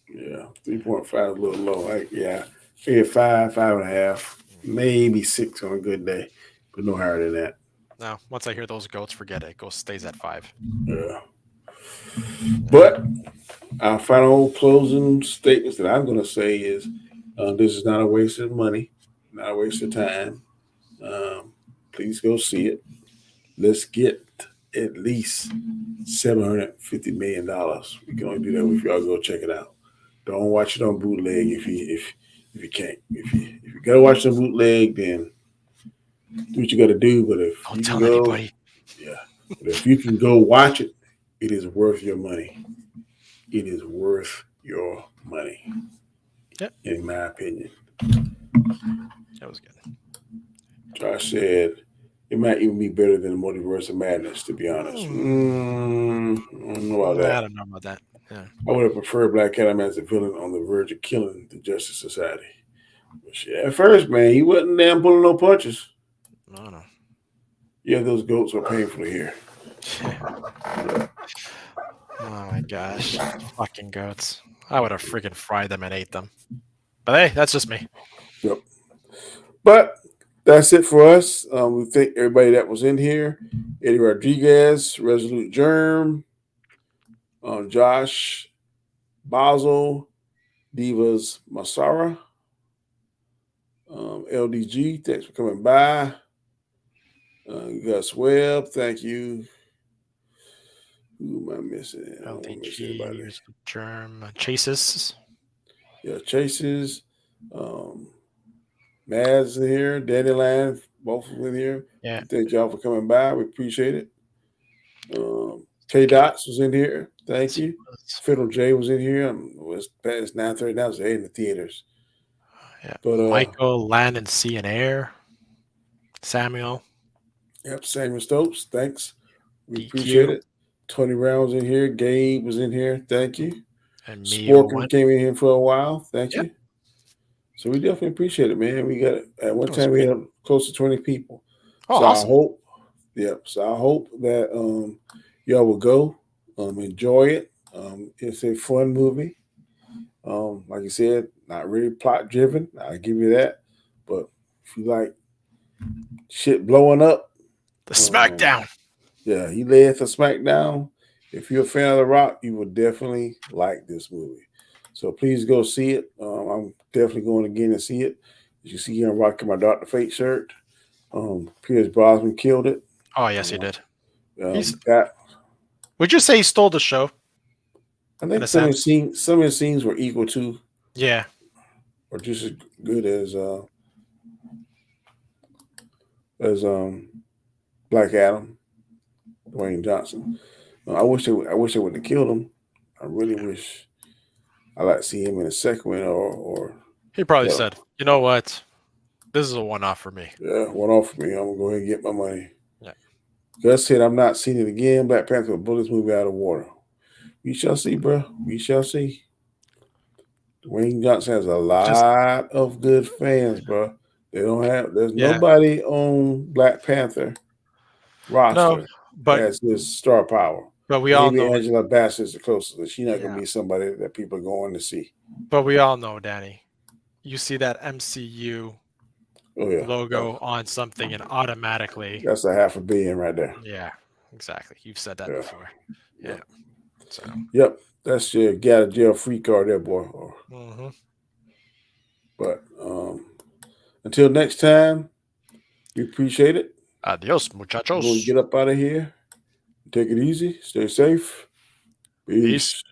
Yeah, 3.5 is a little low. Maybe 5.5, maybe 6 on a good day, but no higher than that. No, once I hear those goats, forget it. It stays at 5. Yeah. But our final closing statements that I'm going to say is this is not a waste of money, not a waste of time. Please go see it. Let's get at least $750 million. We can only do that if y'all go check it out. Don't watch it on bootleg if you can't. If you gotta watch it on bootleg, then do what you gotta do. But if don't tell anybody. Yeah. But if you can go watch it, it is worth your money. It is worth your money. Yep. In my opinion. That was good. Josh said it might even be better than the Multiverse of Madness, to be honest. I don't know about that. I don't know about that. Yeah. I would have preferred Black Adam as a villain on the verge of killing the Justice Society. But shit, at first, man, he wasn't damn pulling no punches. No. Yeah, those goats are painful to hear. Oh my gosh. Fucking goats. I would have freaking fried them and ate them. But hey, that's just me. Yep. But that's it for us. We thank everybody that was in here. Eddie Rodriguez, Resolute Germ, Josh Basel, Divas Masara, LDG, thanks for coming by. Gus Webb, thank you. Who am I missing? LDG, Germ, Chases. Yeah, Chases. Maz is here, Dandelion, both of them in here. Yeah. Thank y'all for coming by. We appreciate it. K Dots was in here. Thank you. Fiddle J was in here. It was past 9:30 now. It's 8 in the theaters. Yeah. But Michael, Land and Sea and Air. Samuel. Yep, Samuel Stokes. Thanks. We appreciate it. Tony Brown was in here. Gabe was in here. Thank you. And Sporker came in here for a while. Thank you. So we definitely appreciate it, man. We got it. At one time we had close to 20 people. Oh, so awesome. I hope that y'all will go, enjoy it. It's a fun movie. Like you said, not really plot driven. I'll give you that. But if you like shit blowing up, The SmackDown. Yeah, he led for SmackDown. If you're a fan of The Rock, you will definitely like this movie. So please go see it. I'm definitely going again to see it. As you see here, I'm rocking my Dr. Fate shirt. Pierce Brosnan killed it. Oh yes, he did. That Would you say he stole the show? I think some of the scenes were equal to, Yeah, or just as good as Black Adam, Dwayne Johnson. I wish they wouldn't have killed him. I really wish. I'd like to see him in a second one, or he probably said, "You know what? This is a one-off for me." Yeah, one off for me. I'm gonna go ahead and get my money. Yeah. Gus said, "I'm not seeing it again." Black Panther will blow this movie out of water. We shall see, bro. We shall see. Dwayne Johnson has a lot of good fans, bro. They don't have. There's nobody on Black Panther roster but has his star power. But we Maybe all know Angela Bassett's the closest, but she's not going to be somebody that people are going to see. But we all know, Danny. You see that MCU logo on something, and automatically that's a $500 million right there. Yeah, exactly. You've said that before. Yeah. So. Yep, that's your get out of jail free card there, boy. But until next time, we appreciate it. Adios, muchachos. We're going to get up out of here. Take it easy. Stay safe. Peace.